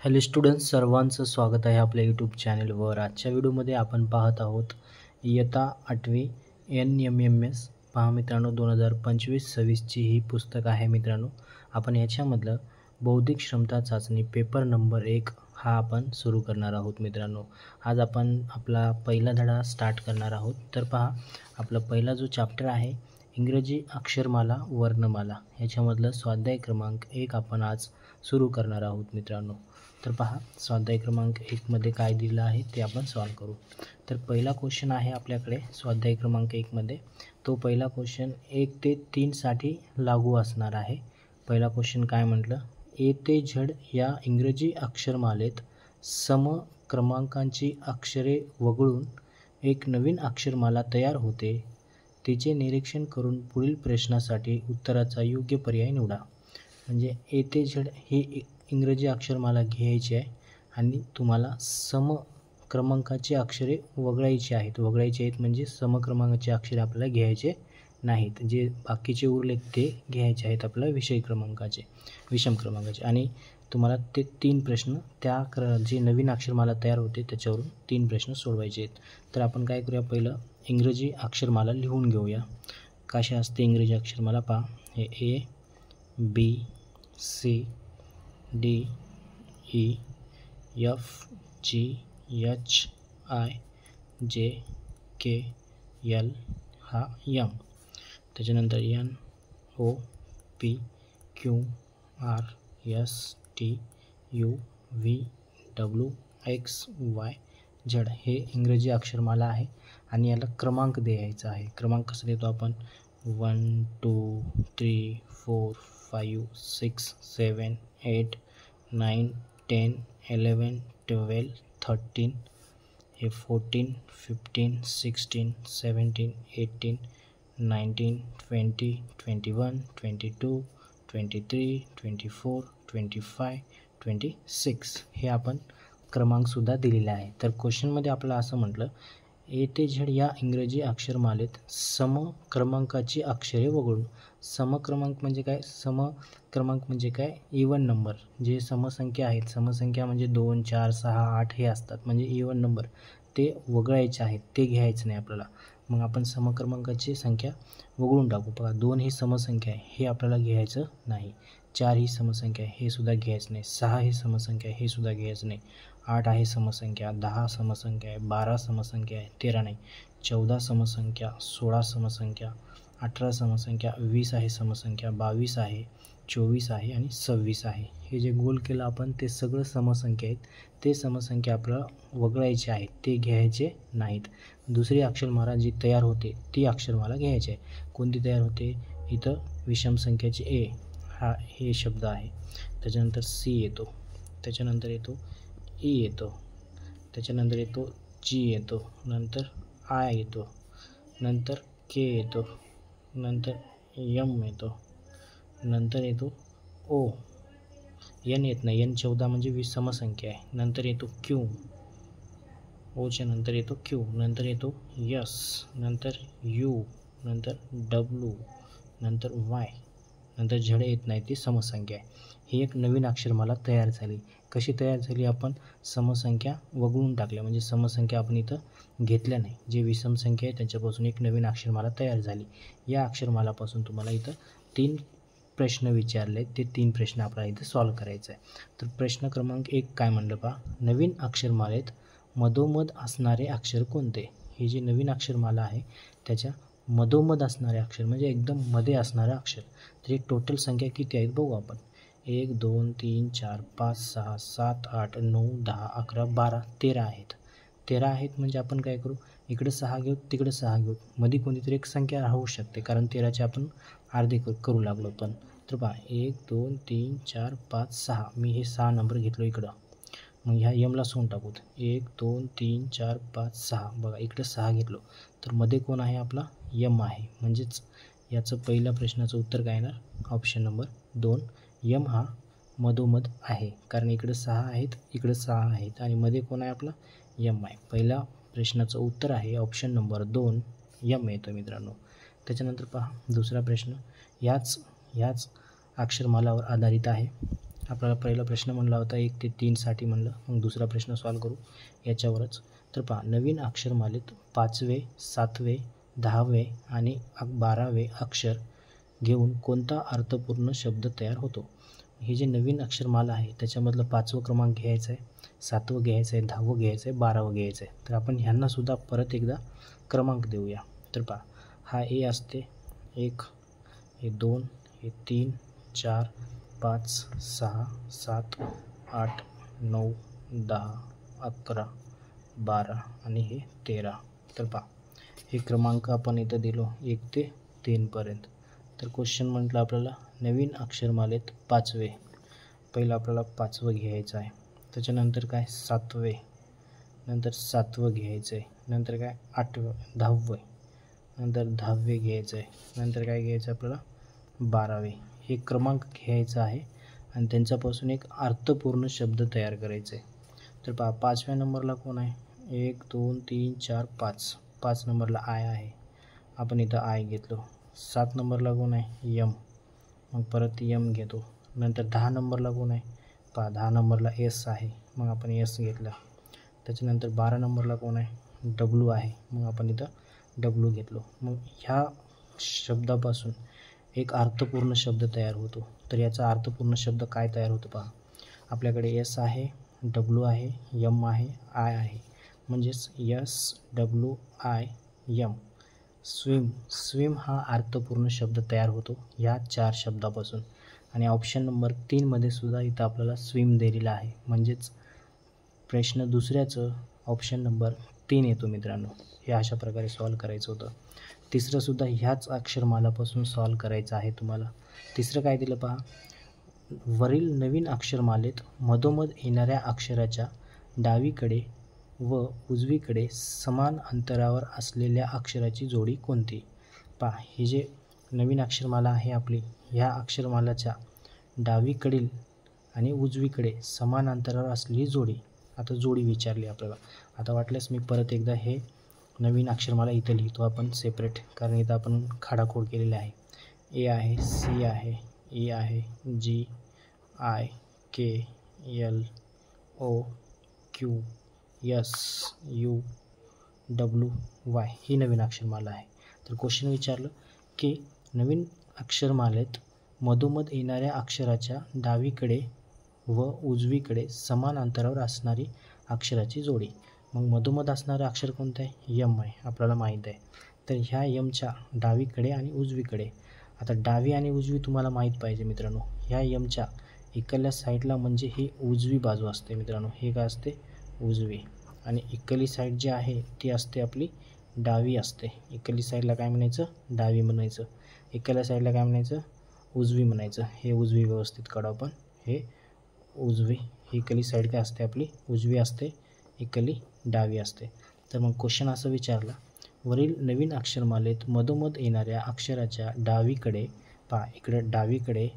Hello students, सर्वांचं स्वागत आहे आपल्या यूट्यूब चॅनलवर. आजच्या व्हिडिओमध्ये आपण पाहत आहोत इयत्ता 8वी NMMS. पहा मित्रांनो, 2025-26ची ही पुस्तक आहे मित्रांनो. आपण याच्यामधलं बौद्धिक क्षमता चाचणी पेपर नंबर 1 हा आपण सुरू करणार आहोत मित्रांनो. आज आपण आपला पहिला धडा स्टार्ट करणार आहोत. तर पहा, आपला पहिला जो चॅप्टर आहे इंग्रजी अक्षरमाला वर्णमाला, याच्यामधलं स्वाध्याय क्रमांक 1 आपण आज सुरू करणार आहोत मित्रांनो. तर पहा, स्वाध्याय क्रमांक 1 मध्ये काय दिलं आहे ते आपण सॉल्व करू. तर पहिला क्वेश्चन आहे आपल्याकडे स्वाध्याय क्रमांक 1 मध्ये. तो पहिला क्वेश्चन 1 ते 3 साठी लागू असणार आहे. पहिला क्वेश्चन काय म्हटलं, ए ते झेड या इंग्रजी अक्षरमालेत सम क्रमांकांची अक्षरे वगळून एक नवीन अक्षरमाला तयार होते. तिचे निरीक्षण करून पुढील प्रश्नासाठी उत्तराचा योग्य पर्याय निवडा. म्हणजे ए ते झेड ही इंग्रजी अक्षरमाला घ्यायची आहे आणि तुम्हाला सम क्रमांकाची अक्षरे वगळायची आहेत. म्हणजे सम क्रमांकाचे अक्षरे आपल्याला घ्यायचे नाहीत. जे बाकीचे उरलेत ते घ्यायचे आहेत आपल्याला विषम क्रमांकाचे. आणि तुम्हाला ते 3 प्रश्न जे नवीन अक्षरमाला तयार होते त्याच्यावरून 3 प्रश्न सोडवायचे आहेत. तर आपण काय करूया, पहिलं इंग्रजी अक्षरमाला लिहून घेऊया. कशी असते इंग्रजी अक्षरमाला पहा. हे A B C D E F G H I J K L हा एम, त्याच्यानंतर N O P Q R S T U V W X Y Z हे इंग्रजी अक्षरमाला आहे. आणि याला क्रमांक द्यायचा आहे. क्रमांक कसं देतो आपण, 1 2 3 4 5 6 7 8 9 10 11 12 13 हे 14 15 16 17 18 19 20 21 22 23 24 25 26 हे आपण क्रमांकसुद्धा दिलेले आहे. तर क्वेश्चनमध्ये आपल्याला असं म्हटलं, ए ते झेड या इंग्रजी अक्षरमालेत सम क्रमांकाची अक्षरे वगळून. समक्रमांक म्हणजे काय? समक्रमांक म्हणजे काय? Even number. जे समसंख्या आहेत, समसंख्या म्हणजे 2 4 6 8 हे असतात, म्हणजे इवन नंबर ते वगळायचे आहेत, ते घ्यायचं नाही आपल्याला. मग आपण समक्रमांकाची संख्या वगळून टाकू. बघा, 2 ही समसंख्या आहे, हे आपल्याला घ्यायचं नाही. 4 ही समसंख्या आहे, हे सुद्धा घ्यायचं नाही. 6 ही समसंख्या आहे, हे सुद्धा घ्यायचं नाही. 8 आहे समसंख्या, 10 समसंख्या आहे, 12 समसंख्या आहे, 13 नाही. 14 समसंख्या, 16 समसंख्या, 18 समसंख्या, 20 आहे समसंख्या, 22 आहे, 24 आहे आणि 26 आहे. हे जे गोल केलं आपण ते सगळं समसंख्या आहेत. ते समसंख्या आपल्याला वगळायचे आहेत, ते घ्यायचे नाहीत. दुसरी अक्षरमाला जी तयार होते ती अक्षरमाला घ्यायची आहे. कोणती तयार होते? इथं विषम संख्याची ए हा हे शब्द आहे. त्याच्यानंतर सी येतो, त्याच्यानंतर येतो ई येतो, त्याच्यानंतर येतो जी येतो, नंतर आय येतो, नंतर के येतो, नंतर यम येतो, नंतर येतो ओ. एन येत नाही, एन 14 म्हणजे विषमसंख्या आहे. नंतर येतो क्यू, ओच्या नंतर येतो क्यू, नंतर येतो यस, नंतर यू, नंतर डब्ल्यू, नंतर वाय, नंतर झेड येत नाही, ती समसंख्या आहे. ही एक नवीन अक्षरमाला तयार झाली. कशी तयार झाली? आपण समसंख्या वगळून टाकल्या, म्हणजे समसंख्या आपण इथं घेतल्या नाही. जे विषम संख्या आहे त्यांच्यापासून एक नवीन अक्षरमाला तयार झाली. या अक्षरमालापासून तुम्हाला इथं 3 प्रश्न विचारले, ते 3 प्रश्न आपल्याला इथं सॉल्व करायचं आहे. तर प्रश्न क्रमांक 1 काय म्हणलं पहा, नवीन अक्षरमालेत मधोमध असणारे अक्षर कोणते? ही जी नवीन अक्षरमाला आहे त्याच्या मधोमध असणारे अक्षर म्हणजे एकदम मध्ये असणारे अक्षर. तर ही टोटल संख्या किती आहेत बघू आपण. 1 2 3 4 5 6 7 8 9 10 11 12 13 आहेत. 13 आहेत म्हणजे आपण काय करू, इकडे 6 घेऊ, तिकडे 6 घेऊ. मध्ये कोणतीतरी एक संख्या राहू शकते, कारण 13चे आपण अर्धे करू लागलो. पण तर पहा, 1 2 3 4 5 6 मी हे 6 नंबर घेतलो इकडं. मग ह्या यमला सोडून टाकू. 1 2 3 4 5 6 बघा, इकडे 6 घेतलो, तर मध्ये कोण आहे आपला? यम आहे. म्हणजेच याचं पहिल्या प्रश्नाचं उत्तर काय येणार? ऑप्शन नंबर 2, यम हा मधोमध आहे. कारण इकडे 6 आहेत, इकडे 6 आहेत आणि मध्ये कोण आहे आपला? यम आहे. पहिल्या प्रश्नाचं उत्तर आहे ऑप्शन नंबर 2, यम येतो मित्रांनो. त्याच्यानंतर पहा दुसरा प्रश्न, ह्याच अक्षरमालावर आधारित आहे. आपल्याला पहिला प्रश्न म्हणला होता 1 ते 3साठी म्हणलं, मग दुसरा प्रश्न सॉल्व करू याच्यावरच. तर पहा, नवीन अक्षरमालेत 5वे, 7वे, 10वे आणि 12वे अक्षर घेऊन कोणता अर्थपूर्ण शब्द तयार होतो. हे जे नवीन अक्षरमाला आहे त्याच्यामधलं 5वं क्रमांक घ्यायचं आहे, 7वं घ्यायचं आहे, 10वं घ्यायचं आहे, 12वं घ्यायचं आहे. तर आपण ह्यांनासुद्धा परत एकदा क्रमांक देऊया. तर पहा, हा ए असते 1, हे 2, हे 3, 4, 5, 6, 7, 8, 9, 10, 11, 12 आणि हे 13. तर पहा, हे क्रमांक आपण इथं दिलो 1 ते 3पर्यंत. तर क्वेश्चन म्हटलं आपल्याला नवीन अक्षरमालेत 5वे, पहिलं आपल्याला 5वं घ्यायचं आहे, त्याच्यानंतर काय 7वे, नंतर 7वं घ्यायचं आहे, नंतर काय 8वं, 10वं, नंतर 10वे घ्यायचं आहे, नंतर काय घ्यायचं आपल्याला 12वे. हे क्रमांक घ्यायचा आहे आणि त्यांच्यापासून एक अर्थपूर्ण शब्द तयार करायचे आहे. तर पहा, 5व्या नंबरला कोण आहे, 1 2 3 4 5, 5 नंबरला आय आहे, आपण इथं आय घेतलो. 7 नंबरला कोण आहे, यम, मग परत यम घेतो. नंतर 10 नंबरला कोण आहे, पहा 10 नंबरला एस आहे, मग आपण एस घेतला. त्याच्यानंतर 12 नंबरला कोण आहे, डब्ल्यू आहे, मग आपण इथं डब्ल्यू घेतलो. मग ह्या शब्दापासून एक अर्थपूर्ण शब्द तयार होतो. तर याचा अर्थपूर्ण शब्द काय तयार होतो पहा, आपल्याकडे एस आहे, डब्ल्यू आहे, यम आहे, आय आहे, म्हणजेच S W I M, swim हा अर्थपूर्ण शब्द तयार होतो या 4 शब्दापासून. आणि ऑप्शन नंबर 3मध्ये सुद्धा इथं आपल्याला स्विम दिलेला आहे, म्हणजेच प्रश्न दुसऱ्याचं ऑप्शन नंबर 3 येतो मित्रांनो. हे अशा प्रकारे सॉल्व करायचं होतं. तिसरंसुद्धा ह्याच अक्षरमालापासून सॉल्व करायचं आहे तुम्हाला. तिसरं काय दिलं पहा, वरील नवीन अक्षरमालेत मधोमध येणाऱ्या अक्षराच्या डावीकडे व उजवीकडे समान अंतरावर असलेल्या अक्षराची जोडी कोणती. पहा, हे जे नवीन अक्षरमाला आहे आपली, ह्या अक्षरमालाच्या डावीकडील आणि उजवीकडे समान अंतरावर असलेली जोडी. आता जोडी विचारली आपल्याला. आता वाटल्यास मी परत एकदा हे नवीन अक्षरमाला इथं लिहितो आपण सेपरेट, कारण इथं आपण खाडाखोड केलेले आहे. ए आहे, सी आहे, ई आहे, G, I, K, L, O, Q, S, U, W, Y ही नवीन अक्षरमाला आहे. तर क्वेश्चन विचारलं की नवीन अक्षरमालेत मधोमध येणाऱ्या अक्षराच्या डावीकडे व उजवीकडे समान अंतरावर असणारी अक्षराची जोडी. मग मधोमध असणारं अक्षर कोणतं आहे, यम आहे, आपल्याला माहीत आहे. तर ह्या यमच्या डावीकडे आणि उजवीकडे, आता डावी आणि उजवी तुम्हाला माहीत पाहिजे मित्रांनो. ह्या यमच्या इकडल्या साईडला म्हणजे ही उजवी बाजू असते मित्रांनो, हे काय असते, उजवी. आणि इकडली साईड जी आहे ती असते आपली डावी असते. इकडली साईडला काय म्हणायचं, डावी म्हणायचं. इकडल्या साईडला काय म्हणायचं, उजवी म्हणायचं. हे उजवी व्यवस्थित काढू आपण, हे उजवी. ही इकडली साईड काय असते आपली उजवी असते, इकडली डावी असते. तर मग क्वेश्चन असं विचारला, वरील नवीन अक्षरमालेत मधोमध येणाऱ्या अक्षराच्या डावीकडे, पहा इकडं डावीकडे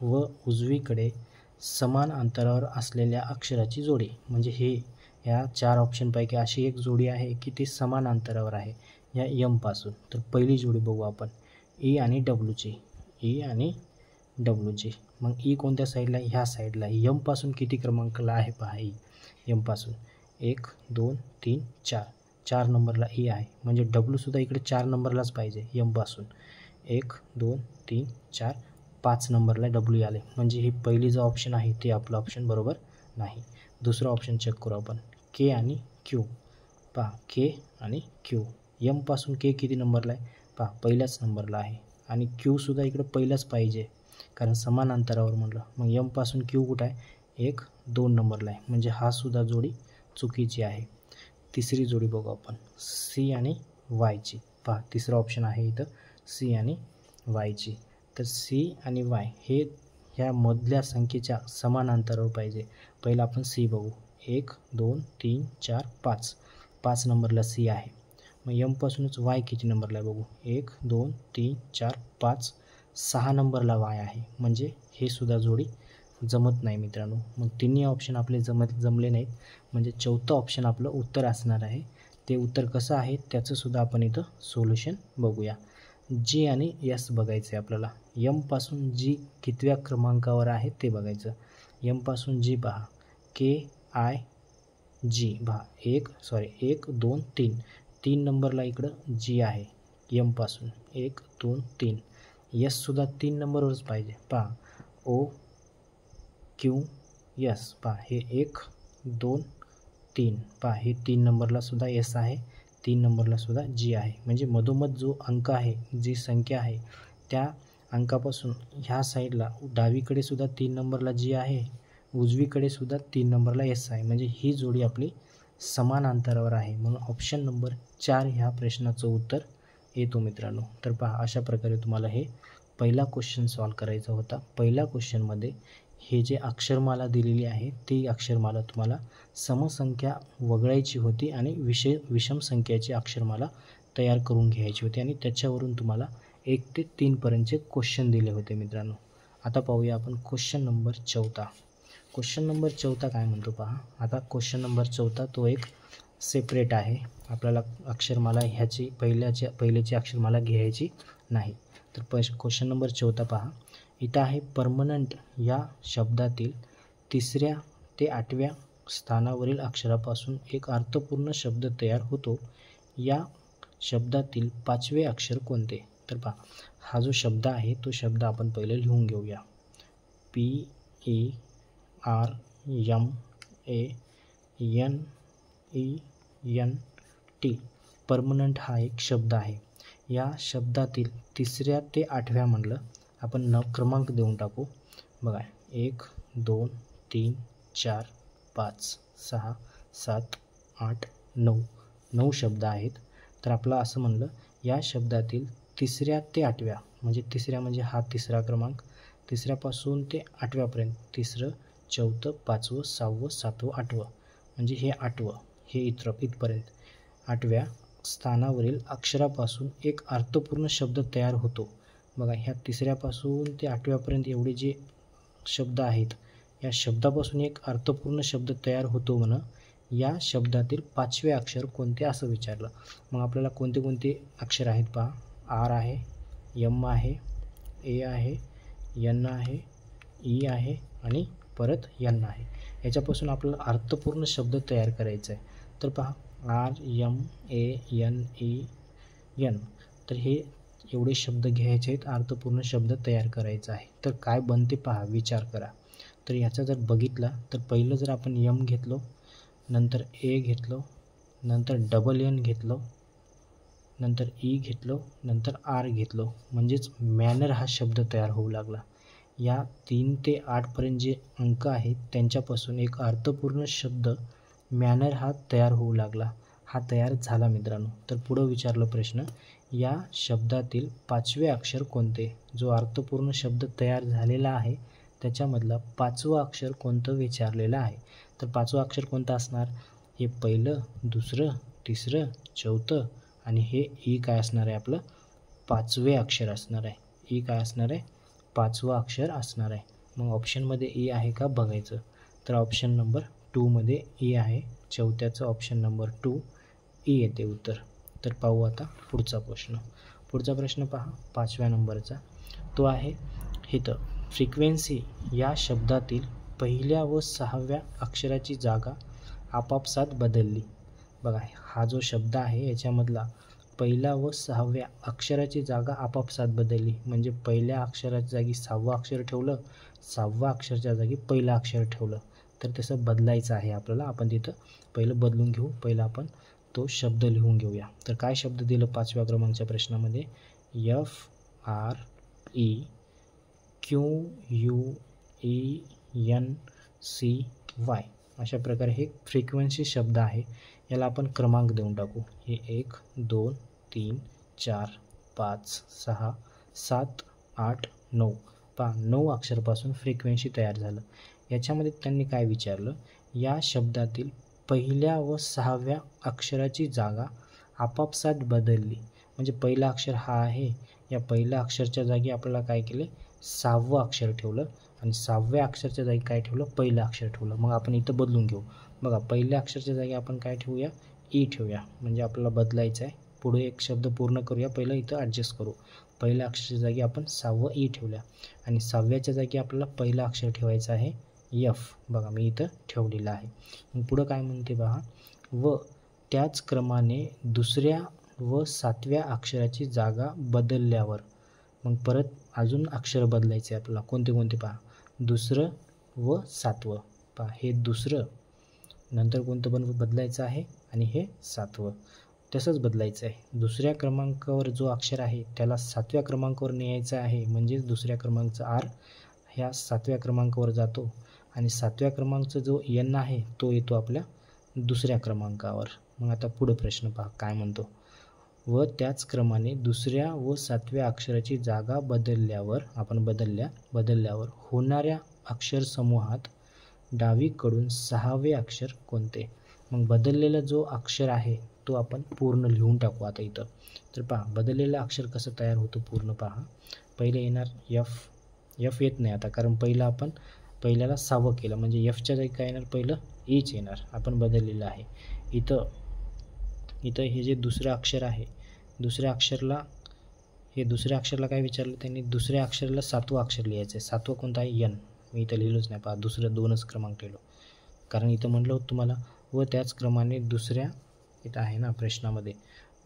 व उजवीकडे समान अंतरावर असलेल्या अक्षराची जोडी. म्हणजे हे या 4 ऑप्शनपैकी अशी एक जोडी आहे की ती समान अंतरावर आहे या यमपासून. तर पहिली जोडी बघू आपण, ई आणि डब्ल्यूची. ई आणि डब्ल्यूची. मग ई कोणत्या साईडला, ह्या साईडला. यमपासून किती क्रमांकाला आहे पहा, ई यमपासून 1 2 3 4, 4 नंबरला ई आहे, म्हणजे डब्ल्यूसुद्धा इकडे 4 नंबरलाच पाहिजे यमपासून. 1 2 3 4 5 नंबरला डब्ल्यू आले, म्हणजे ही पहिली जो ऑप्शन आहे ते आपलं ऑप्शन बरोबर नाही. दुसरं ऑप्शन चेक करू आपण, के आणि क्यू. पहा, के आणि क्यू. यमपासून के किती नंबरला आहे, पहा पहिल्याच नंबरला आहे. आणि क्यूसुद्धा इकडं पहिलाच पाहिजे, कारण समान अंतरावर म्हटलं. मग यमपासून क्यू कुठं आहे, 1 2 नंबरला आहे, म्हणजे हा सुद्धा जोडी चुकीची आहे. तिसरी जोडी बघू आपण, सी आणि वायची. पहा, तिसरं ऑप्शन आहे इथं सी आणि वायची. तर सी आणि वाय हे ह्या मधल्या संख्येच्या समान अंतरावर पाहिजे. पहिलं आपण सी बघू, 1 2 3 4 5, 5 नंबरला सी आहे. मग यमपासूनच वाय किती नंबरला आहे बघू, 1 2 3 4 5, 6 नंबरला वाय आहे, म्हणजे हे सुद्धा जोडी जमत नाही मित्रांनो. मग तिन्ही ऑप्शन आपले जमले नाहीत, म्हणजे चौथं ऑप्शन आपलं उत्तर असणार आहे. ते उत्तर कसं आहे त्याचंसुद्धा आपण इथं सोल्युशन बघूया. जी आणि एस बघायचं आहे आपल्याला. यमपासून जी कितव्या क्रमांकावर आहे ते बघायचं. एमपासून जी पहा KIG पहा 1 2 3 3 नंबरला इकडं जी आहे एमपासून 1 2 3. यससुद्धा 3 नंबरवरच पाहिजे पहा OQS पहा हे 1 2 3 पहा हे 3 नंबरला सुद्धा एस आहे 3 नंबरला सुद्धा जी आहे. म्हणजे मधोमध जो अंक आहे जी संख्या आहे त्या अंकापासून ह्या साईडला डावीकडे सुद्धा 3 नंबरला जी आहे उजवीकडे सुद्धा 3 नंबरला एस आहे. म्हणजे ही जोडी आपली समान अंतरावर आहे म्हणून ऑप्शन नंबर 4 ह्या प्रश्नाचं उत्तर येतो मित्रांनो. तर पहा अशा प्रकारे तुम्हाला हे पहिला क्वेश्चन सॉल्व करायचा होता. पहिल्या क्वेश्चनमध्ये हे जे अक्षरमाला दिलेली आहे ती अक्षरमाला तुम्हाला समसंख्या वगळायची होती आणि विषम संख्याची अक्षरमाला तयार करून घ्यायची होती आणि त्याच्यावरून तुम्हाला 1 ते 3 पर्यंतचे क्वेश्चन दिले होते मित्रांनो. आता पाहूया आपण क्वेश्चन नंबर 14. क्वेश्चन नंबर 14 काय म्हणतो पहा. आता क्वेश्चन नंबर 14 तो एक सेपरेट आहे. आपल्याला अक्षरमाला ह्याची पहिल्याची अक्षरमाला घ्यायची नाही. तर क्वेश्चन नंबर 14 पहा. इथं आहे परमनंट या शब्दातील 3ऱ्या ते 8व्या स्थानावरील अक्षरापासून एक अर्थपूर्ण शब्द तयार होतो. या शब्दातील 5वे अक्षर कोणते. तर पहा हा जो शब्द आहे तो शब्द आपण पहिले लिहून घेऊया. PERMANENT परमनंट हा एक शब्द आहे. या शब्दातील 3ऱ्या ते 8व्या म्हणलं आपण क्रमांक देऊन टाकू. बघा 1 2 3 4 5 6 7 8 9 शब्द आहेत. तर आपलं असं म्हणलं या शब्दातील 3ऱ्या ते 8व्या म्हणजे 3ऱ्या म्हणजे हा 3रा क्रमांक 3ऱ्यापासून ते 8व्यापर्यंत 3रं 4थं 5वं 6वं 7वं 8वं म्हणजे हे 8वं हे इथपर्यंत 8व्या स्थानावरील अक्षरापासून एक अर्थपूर्ण शब्द तयार होतो. बघा ह्या 3ऱ्यापासून ते 8व्यापर्यंत एवढे जे शब्द आहेत या शब्दापासून एक अर्थपूर्ण शब्द तयार होतो म्हणा. या शब्दातील 5वे अक्षर कोणते असं विचारलं. मग आपल्याला कोणते कोणते अक्षर आहेत पहा. आर आहे, एम आहे, ए आहे, एन आहे, ई आहे आणि परत एन आहे. याच्यापासून आपल्याला अर्थपूर्ण शब्द तयार करायचा आहे. तर पहा RMANEN तर हे एवढे शब्द घ्यायचे आहेत अर्थपूर्ण शब्द तयार करायचा आहे. तर काय बनते पहा विचार करा. तर ह्याचा जर बघितला तर पहिलं जर आपण एम घेतलो नंतर ए घेतलो नंतर डबल एन घेतलो नंतर ई घेतलो नंतर आर घेतलो म्हणजेच मॅनर हा शब्द तयार होऊ लागला. या 3 ते 8पर्यंत जे अंक आहेत त्यांच्यापासून एक अर्थपूर्ण शब्द मॅनर हा तयार होऊ लागला. हा तयार झाला मित्रांनो. तर पुढं विचारलं प्रश्न या शब्दातील 5वे अक्षर कोणते. जो अर्थपूर्ण शब्द तयार झालेला आहे त्याच्यामधला 5वं अक्षर कोणतं विचारलेलं आहे. तर 5वं अक्षर कोणतं असणार. हे पहिलं, दुसरं, तिसरं, चौथं आणि हे ई काय असणार आहे आपलं 5वे अक्षर असणार आहे. ई काय असणार आहे 5वं अक्षर असणार आहे. मग ऑप्शनमध्ये ई आहे का बघायचं. तर ऑप्शन नंबर 2 मध्ये ई आहे. चौथ्याचं ऑप्शन नंबर 2 ई येते उत्तर. तर पाहू आता पुढचा प्रश्न. पुढचा प्रश्न पहा 5व्या नंबरचा. तो आहे इथं फ्रिक्वेन्सी या शब्दातील पहिल्या व 6व्या अक्षराची जागा आपापसात बदलली. बघा हा जो शब्द आहे याच्यामधला पहिला व 6व्या अक्षराची जागा आपापसात बदलली. म्हणजे पहिल्या अक्षराच्या जागी 6वं अक्षर ठेवलं, 6व्या अक्षराच्या जागी पहिलं अक्षर ठेवलं. तर तसं बदलायचं आहे आपल्याला. आपण तिथं पहिलं बदलून घेऊ. पहिलं आपण तो शब्द लिहून घेऊया. तर काय शब्द दिलं 5व्या क्रमांकाच्या प्रश्नामध्ये FREQUENCY अशा प्रकारे हे फ्रिक्वेन्सी शब्द आहे. याला आपण क्रमांक देऊन टाकू. हे 1 2 3 4 5 6 7 8 9 पहा 9 अक्षरपासून फ्रिक्वेन्सी तयार झालं. याच्यामध्ये त्यांनी काय विचारलं या शब्दातील पहिल्या व 6व्या अक्षराची जागा आपापसात बदलली. म्हणजे पहिला अक्षर हा आहे. या पहिल्या अक्षरच्या जागी आपल्याला काय केले 6वं अक्षर ठेवलं आणि 6व्या अक्षरच्या जागी काय ठेवलं पहिलं अक्षर ठेवलं. मग आपण इथं बदलून घेऊ. बघा पहिल्या अक्षरच्या जागी आपण काय ठेवूया ई ठेवूया. म्हणजे आपल्याला बदलायचं आहे. पुढे एक शब्द पूर्ण करूया. पहिलं इथं ॲडजस्ट करू. पहिल्या अक्षराच्या जागी आपण 6वं ई ठेवल्या आणि 6व्याच्या जागी आपल्याला पहिलं अक्षर ठेवायचं आहे एफ बघा मी इथं ठेवलेलं आहे. मग पुढं काय म्हणते पहा, व त्याच क्रमाने दुसऱ्या व 7व्या अक्षराची जागा बदलल्यावर. मग परत अजून अक्षर बदलायचे आपल्याला. कोणते कोणते पहा, दुसरं व 7वं. पहा हे दुसरं, नंतर कोणतं पण बदलायचं आहे आणि हे 7वं तसंच बदलायचं आहे. दुसऱ्या क्रमांकावर जो अक्षर आहे त्याला 7व्या क्रमांकावर न्यायचं आहे, म्हणजेच दुसऱ्या क्रमांकाचा आर ह्या 7व्या क्रमांकावर जातो आणि 7व्या क्रमांकाचा जो एन आहे तो येतो आपल्या दुसऱ्या क्रमांकावर. मग आता पुढं प्रश्न पहा काय म्हणतो, व त्याच क्रमाने दुसऱ्या व 7व्या अक्षराची जागा बदलल्यावर आपण बदलल्यावर होणाऱ्या अक्षर समूहात डावीकडून 6वे अक्षर कोणते. मग बदललेला जो अक्षर आहे तो आपण पूर्ण लिहून टाकू आता इथं. तर पहा बदललेलं अक्षर कसं तयार होतं पूर्ण पहा. पहिले येणार एफ येत नाही आता, कारण पहिल्याला 6वं केलं, म्हणजे एफच्या जागी काय येणार, पहिलं एच येणार. आपण बदललेलं आहे. इथं हे जे दुसरं अक्षर आहे, दुसऱ्या अक्षराला काय विचारलं त्यांनी, दुसऱ्या अक्षराला 7वं अक्षर लिहायचं आहे. 7वं कोणतं आहे, एन. मी इथं लिहिलोच नाही पहा, दुसरं 2च क्रमांक लिहिलो, कारण इथं म्हटलं होतं तुम्हाला व त्याच क्रमाने दुसऱ्या, इथं आहे ना प्रश्नामध्ये,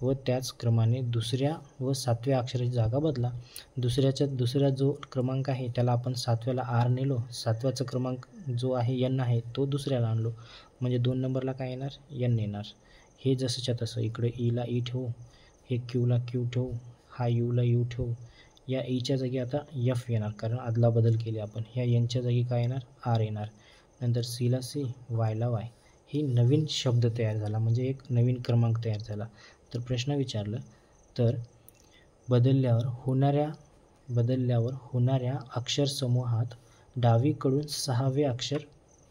व त्याच क्रमाने दुसऱ्या व 7व्या अक्षराची जागा बदला. दुसरा जो क्रमांक आहे त्याला आपण 7व्याला आर नेलो, 7व्याचा क्रमांक जो आहे एन आहे तो दुसऱ्याला आणलो, म्हणजे 2 नंबरला काय येणार, एन येणार. हे जसंच्या तसं इकडे ईला ई ठेवू, हे क्यूला क्यू ठेवू, हा यूला यू ठेवू. या ईच्या जागी आता एफ येणार, कारण आदला बदल केले आपण. ह्या एनच्या जागी काय येणार, आर येणार. नंतर सीला सी, वायला वाय. ही नवीन शब्द तयार झाला, म्हणजे एक नवीन क्रमांक तयार झाला. तर प्रश्न विचारलं तर बदलल्यावर होणाऱ्या अक्षर समूहात डावीकडून 6वे अक्षर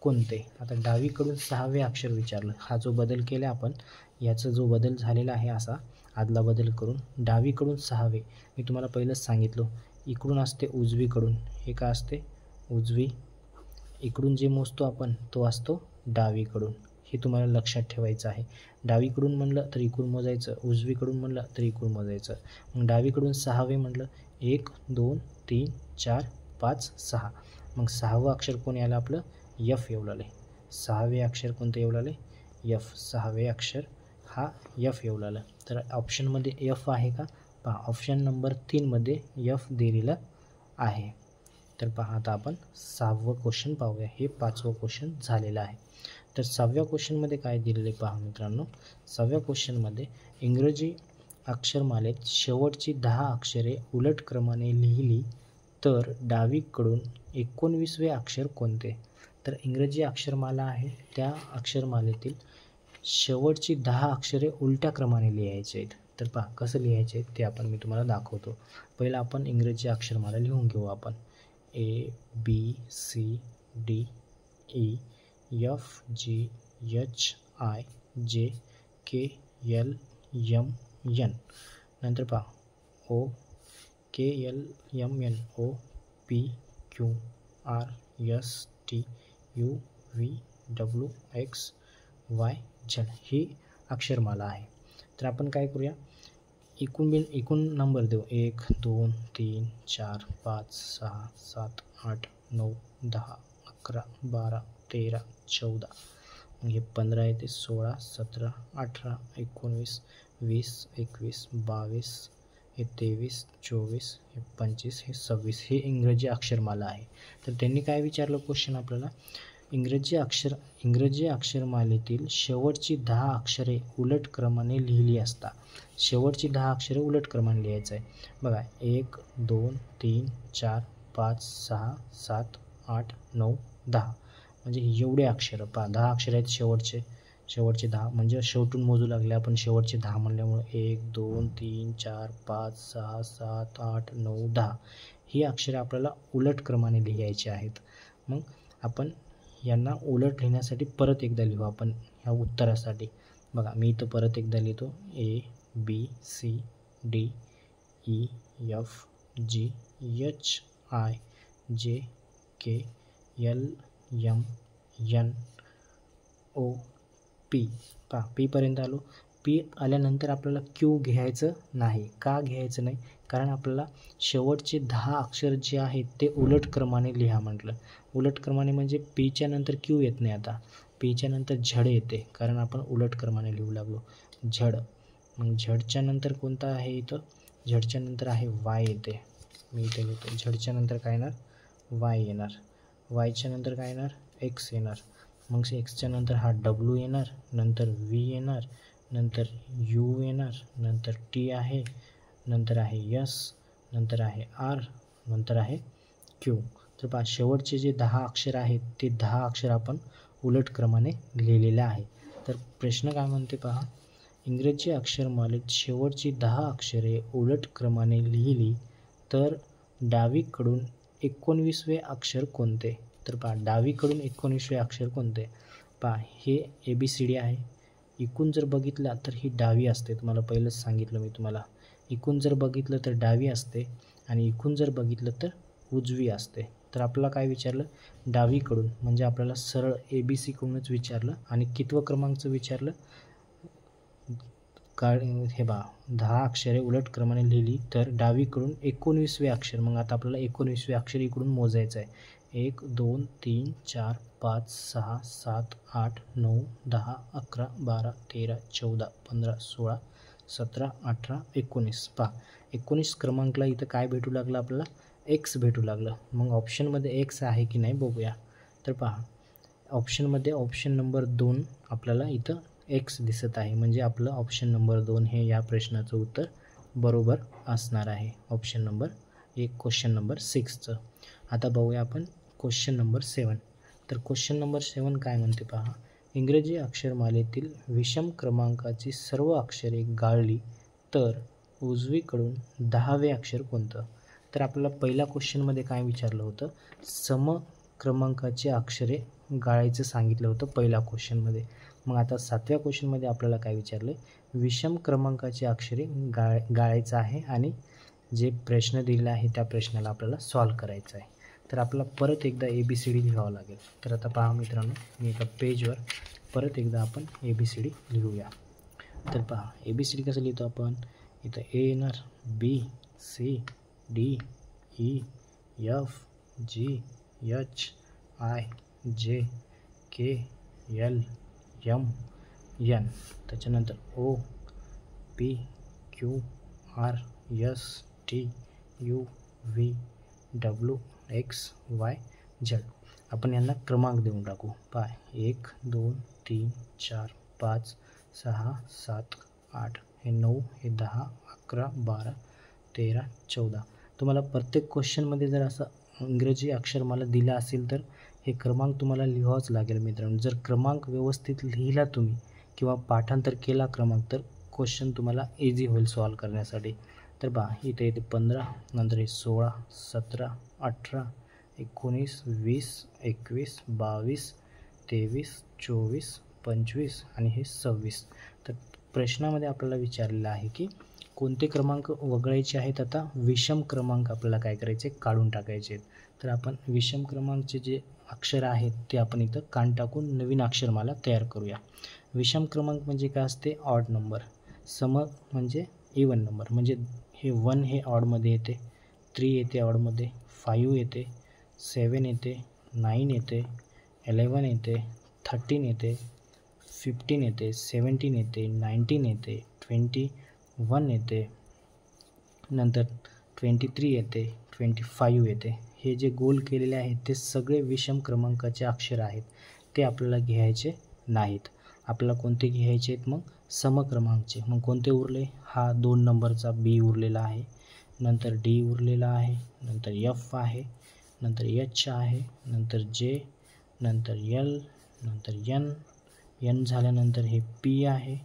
कोणते. आता डावीकडून 6वे अक्षर विचारलं. हा जो बदल केला आपण, याचा जो बदल झालेला आहे असा आदला बदल करून डावीकडून 6वे. मी तुम्हाला पहिलंच सांगितलं, इकडून असते उजवीकडून, हे काय असते उजवी. इकडून जे मोजतो आपण तो असतो डावीकडून. हे तुम्हाला लक्षात ठेवायचं आहे. डावीकडून म्हणलं तर इकडून मोजायचं, उजवीकडून म्हणलं तर इकडून मोजायचं. मग डावीकडून 6वे म्हटलं 1 2 3 4 5 6. मग 6वं अक्षर कोण यायला आपलं, एफ येऊ लागले. 6वे अक्षर कोणतं येऊ लागले, एफ. 6वे अक्षर हा एफ येऊ लागला. तर ऑप्शनमध्ये एफ आहे का पहा, ऑप्शन नंबर 3मध्ये एफ दिलेलं आहे. तर पहा आता आपण 6वं क्वेश्चन पाहूया. हे 5वं क्वेश्चन झालेलं आहे. तर 6व्या क्वेश्चनमध्ये काय दिलेले पहा मित्रांनो. 6व्या क्वेश्चनमध्ये इंग्रजी अक्षरमालेत शेवटची 10 अक्षरे उलट क्रमाने लिहिली तर डावीकडून 19वे अक्षर कोणते. तर इंग्रजी अक्षरमाला आहे, त्या अक्षरमालेतील शेवटची 10 अक्षरे उलट्या क्रमाने लिहायचे आहेत. तर पहा कसं लिहायचे आहेत ते मी तुम्हाला दाखवतो. पहिलं आपण इंग्रजी अक्षरमाला लिहून घेऊ आपण. ABCDEFGHIJKLMN. नंतर पहा OKLMNOPQRSTUVWXYZ ही अक्षरमाला आहे. तर आपण काय करूया, एकूण नंबर देऊ. 1 2 3 4 5 6 7 8 9 10 11 12 13 14. मग हे 15 येते, 16 17 18 19 20 21 22 हे 23 24 हे 25 हे 26. हे इंग्रजी अक्षरमाला आहे. तर त्यांनी काय विचारलं क्वेश्चन आपल्याला, इंग्रजी अक्षरमालेतील शेवटची 10 अक्षरे उलट क्रमाने लिहिली असता. शेवटची 10 अक्षरे उलट क्रमाने लिहायचं आहे बघा. 1 2 3 4 5 6 7 8 9 10. म्हणजे एवढे अक्षर पहा, 10 अक्षर आहेत शेवटचे 10. म्हणजे शेवटून मोजू लागले आपण, शेवटचे 10 म्हणल्यामुळे 1 2 3 4 5 6 7 8 9 10 ही अक्षरे आपल्याला उलट क्रमाने लिहायची आहेत. मग आपण यांना उलट लिहिण्यासाठी परत एकदा लिहू आपण ह्या उत्तरासाठी. बघा मी इथं परत एकदा लिहितो. ABCDEFGHIJKLMNOP. पहा पी पर्यंत आलो. पी आल्यानंतर आपल्याला क्यू घ्यायचं नाही. का घ्यायचं नाही, कारण आपल्याला शेवटचे 10 अक्षर जे आहेत ते उलट क्रमाने लिहा म्हटलं. उलट क्रमाने म्हणजे पीच्या नंतर क्यू येत नाही, आता पीच्या नंतर झड येते, कारण आपण उलट क्रमाने लिहू लागलो. झड, मग झडच्या नंतर कोणता आहे इथं, झडच्या नंतर आहे वाय येते. मी इथे घेतो, झडच्या नंतर काय येणार, वाय येणार. वायच्या नंतर काय येणार, एक्स येणार. मग एक्सच्या नंतर हा डब्ल्यू येणार, नंतर व्ही येणार, नंतर यू येणार, नंतर टी आहे, नंतर आहे यस, नंतर आहे आर, नंतर आहे क्यू. तर पहा शेवटचे जे 10 अक्षर आहेत ते 10 अक्षर आपण उलट क्रमाने लिहिलेले आहे. तर प्रश्न काय म्हणते पहा, इंग्रजी अक्षरमालेत शेवटची 10 अक्षरे उलट क्रमाने लिहिली तर डावीकडून 19वे अक्षर कोणते. तर पहा डावीकडून 19वे अक्षर कोणते. पहा हे ABCD आहे. इकून जर बघितला तर ही डावी असते, तुम्हाला पहिलंच सांगितलं मी तुम्हाला. इकून जर बघितलं तर डावी असते आणि इकून जर बघितलं तर उजवी असते. तर आपल्याला काय विचारलं, डावीकडून, म्हणजे आपल्याला सरळ ABC कडूनच विचारलं. आणि कितवं क्रमांकचं विचारलं, हे बा 10 अक्षरे उलट क्रमाने लिहिली तर डावीकडून 19वे अक्षर. मग आता आपल्याला 19वे अक्षर इकडून मोजायचं आहे. 1 2 3 4 5 6 7 8 9 10 11 12 13 14 15 16 17 18 19. पहा 19 क्रमांकला इथं काय भेटू लागलं आपल्याला, एक्स भेटू लागलं. मग ऑप्शनमध्ये एक्स आहे की नाही बघूया. तर पहा ऑप्शनमध्ये ऑप्शन नंबर 2 आपल्याला इथं एक्स दिसत आहे, म्हणजे आपलं ऑप्शन नंबर 2 हे या प्रश्नाचं उत्तर बरोबर असणार आहे. ऑप्शन नंबर 1 क्वेश्चन नंबर 6चं. आता बघूया आपण क्वेश्चन नंबर 7. तर क्वेश्चन नंबर 7 काय म्हणते पहा, इंग्रजी अक्षरमालेतील विषम क्रमांकाची सर्व अक्षरे गाळली तर उजवीकडून 10वे अक्षर कोणतं. तर आपल्याला पहिल्या क्वेश्चनमध्ये काय विचारलं होतं, सम क्रमांकाची अक्षरे गाळायचं सांगितलं होतं पहिल्या क्वेश्चनमध्ये. मग आता 7व्या क्वेश्चनमध्ये आपल्याला काय विचारलं, विषम क्रमांकाची अक्षरे गाळायचं आहे आणि जे प्रश्न दिलेला आहे त्या प्रश्नाला आपल्याला सॉल्व करायचं आहे. तर आपल्याला परत एकदा ABCD लिहावं लागेल. तर आता पहा मित्रांनो, मी एका पेजवर परत एकदा आपण ABCD लिहूया. तर पहा ABCD कसं लिहितो आपण, इथं A येणार, B C D E F G H I J K L M N, त्याच्यानंतर O P Q R S T U V W X Y Z. आपण यांना क्रमांक देऊन टाकू. पहा 1 2 3 4 5 6 7 8, हे 9, हे 10 11 12 13 14. तुम्हाला प्रत्येक क्वेश्चनमध्ये जर असं इंग्रजी अक्षरमाला दिला असेल तर हे क्रमांक तुम्हाला लिहावंच लागेल मित्रांनो. जर क्रमांक व्यवस्थित लिहिला तुम्ही किंवा पाठांतर केला क्रमांक, तर क्वेश्चन तुम्हाला इझी होईल सॉल्व करण्यासाठी. तर पहा इथे येते 15, नंतर हे 16 17 18 19 20 21 22 23 24 25 आणि हे 26. तर प्रश्नामध्ये आपल्याला विचारलेलं आहे की कोणते क्रमांक वगळायचे आहेत. आता विषम क्रमांक आपल्याला काय करायचे, काढून टाकायचे आहेत. तर आपण विषम क्रमांकचे जे अक्षर आहेत ते आपण इथं काढून टाकून नवीन अक्षरमाला तयार करूया. विषम क्रमांक म्हणजे काय असते, ऑड नंबर. सम म्हणजे इवन नंबर, म्हणजे हे 1 हे ऑडमध्ये येते, 3 येते ऑडमध्ये, 5 येते, 7 येते, 9 येते, 11 येते, 13 येते, 15 येते, 17 येते, 19 येते, 21 येते, नंतर 23 येते, 25 येते. हे जे गोल केलेले आहेत ते सगळे विषम क्रमांकाचे अक्षर आहेत, ते आपल्याला घ्यायचे नाहीत. आपल्याला कोणते घ्यायचे आहेत, मग समक्रमांकचे. मग कोणते उरले, हा 2 नंबरचा B उरलेला आहे, नंतर D उरलेला आहे, नंतर F आहे, नंतर H आहे, नंतर J, नंतर L, नंतर N झाल्यानंतर हे P आहे,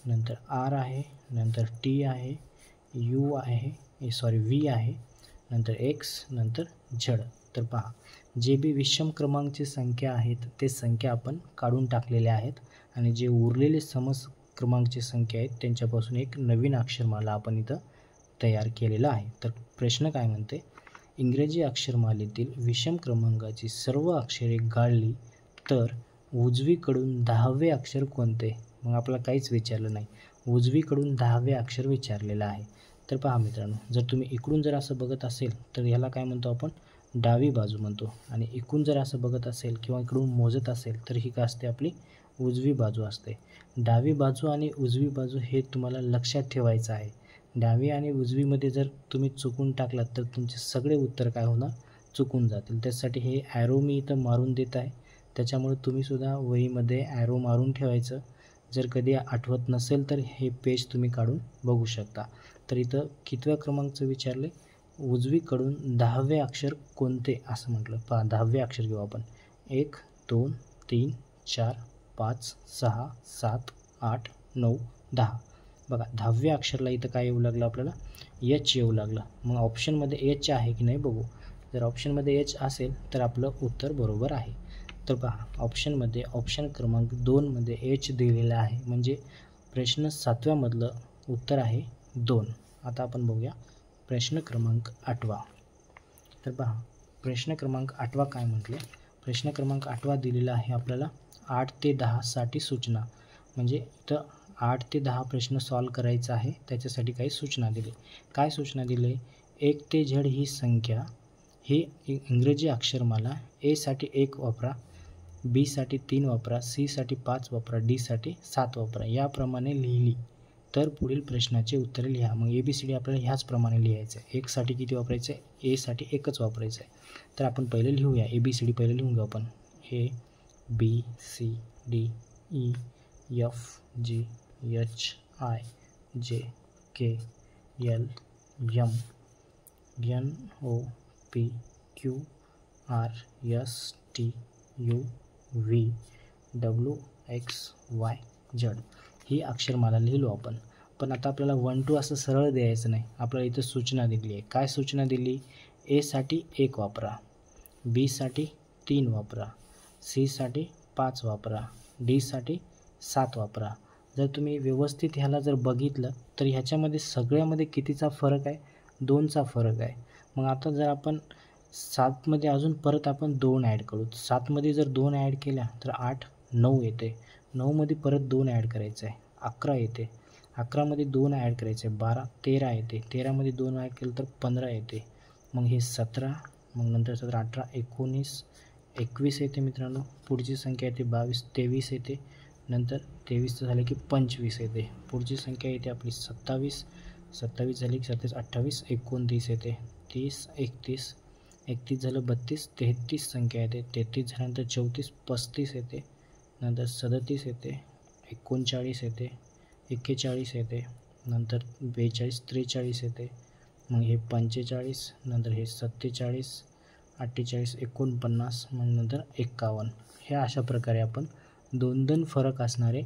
नंतर R आहे, नंतर T आहे, U आहे, V आहे, नंतर X, नंतर Z. तर पहा जे बी विषम क्रमांकची संख्या आहेत ते संख्या आपण काढून टाकलेल्या आहेत आणि जे उरलेले क्रमांकची संख्या आहेत त्यांच्यापासून एक नवीन अक्षरमाला आपण इथं तयार केलेला आहे. तर प्रश्न काय म्हणते, इंग्रजी अक्षरमालेतील विषम क्रमांकाची सर्व अक्षरे गाळली तर उजवीकडून 10वे अक्षर कोणते. मग आपल्याला काहीच विचारलं नाही, उजवीकडून 10वे अक्षर विचारलेलं आहे. तर पहा मित्रांनो, जर तुम्ही इकडून जर असं बघत असेल तर ह्याला काय म्हणतो आपण, डावी बाजू म्हणतो आणि इकडून जर असं बघत असेल किंवा इकडून मोजत असेल तर ही काय असते आपली उजवी बाजू असते. डावी बाजू आणि उजवी बाजू हे तुम्हाला लक्षात ठेवायचं आहे. डावी आणि उजवीमध्ये जर तुम्ही चुकून टाकलात तर तुमचे सगळे उत्तर काय होणार चुकून जातील. त्यासाठी हे ॲरो मी इथं मारून देत आहे. त्याच्यामुळे तुम्हीसुद्धा वहीमध्ये ॲरो मारून ठेवायचं. जर कधी आठवत नसेल तर हे पेज तुम्ही काढून बघू शकता. तर इथं कितव्या क्रमांकचं विचारले, उजवीकडून 10वे अक्षर कोणते असं म्हटलं. पहा 10वे अक्षर घेऊ आपण. 1 2 3 4 5 6 7 8 9 10. बघा 10व्या अक्षरला इथं काय येऊ लागलं आपल्याला एच येऊ लागलं. मग ऑप्शनमध्ये एच आहे की नाही बघू. जर ऑप्शनमध्ये एच असेल तर आपलं उत्तर बरोबर आहे. तर पहा ऑप्शनमध्ये ऑप्शन क्रमांक 2मध्ये एच दिलेला आहे म्हणजे प्रश्न 7व्यामधलं उत्तर आहे 2. आता आपण बघूया प्रश्न क्रमांक 8वा. तर पहा प्रश्न क्रमांक 8वा काय म्हटले. प्रश्न क्रमांक 8वा दिलेला आहे आपल्याला 8 ते 10 साठी सूचना. म्हणजे इथं 8 ते 10 प्रश्न सॉल्व करायचा आहे. त्याच्यासाठी काही सूचना दिली. काय सूचना दिली. 1 ते Z ही संख्या ही इंग्रजी अक्षरमाला ए साठी 1 वापरा, बी साठी 3 वापरा, सी साठी 5 वापरा, डी साठी 7 वापरा. याप्रमाणे लिहिली तर पुढील प्रश्नाचे उत्तरे लिहा. मग ABCD आपल्याला ह्याचप्रमाणे लिहायचं आहे. 1 साठी किती वापरायचं आहे, ए साठी 1च वापरायचं आहे. तर आपण पहिले लिहूया. ABCD पहिले लिहून घेऊ आपण. ABCDEFGHIJKLMNOPQRSTUVWXYZ ही अक्षरमाला लिहिलो आपण. पण आता आपल्याला 1 2 असं सरळ द्यायचं नाही. आपल्याला इथं सूचना दिली आहे. काय सूचना दिली. ए साठी 1 वापरा, बी साठी 3 वापरा, सी साठी 5 वापरा, डी साठी 7 वापरा. जर तुम्ही व्यवस्थित ह्याला जर बघितलं तर ह्याच्यामध्ये सगळ्यामध्ये कितीचा फरक आहे, 2चा फरक आहे. मग आता जर आपण 7मध्ये अजून परत आपण 2 ॲड करू. 7मध्ये जर 2 ॲड केल्या तर 8 9 येते. 9मध्ये परत 2 ॲड करायचं आहे 11 येते. 11मध्ये 2 ॲड करायचे 12 13 येते. 13मध्ये 2 ॲड केलं तर 15 येते. मग हे 17, मग नंतर 17 18 19 21 येते मित्रांनो. पुढची संख्या येते 22 23 येते. नंतर 23 झाले की 25 येते. पुढची संख्या येते आपली 27 27 झाली की 27 28 29 येते. 30 31 31 झालं 32 33 संख्या येते. 33 झाल्यानंतर 34 35 येते. नंतर 37 येते. 39 येते. 41 येते. नंतर 42 43 येते. मग हे 45, नंतर हे 47 48 49, मग नंतर 51. ह्या अशा प्रकारे आपण 2 फरक असणारे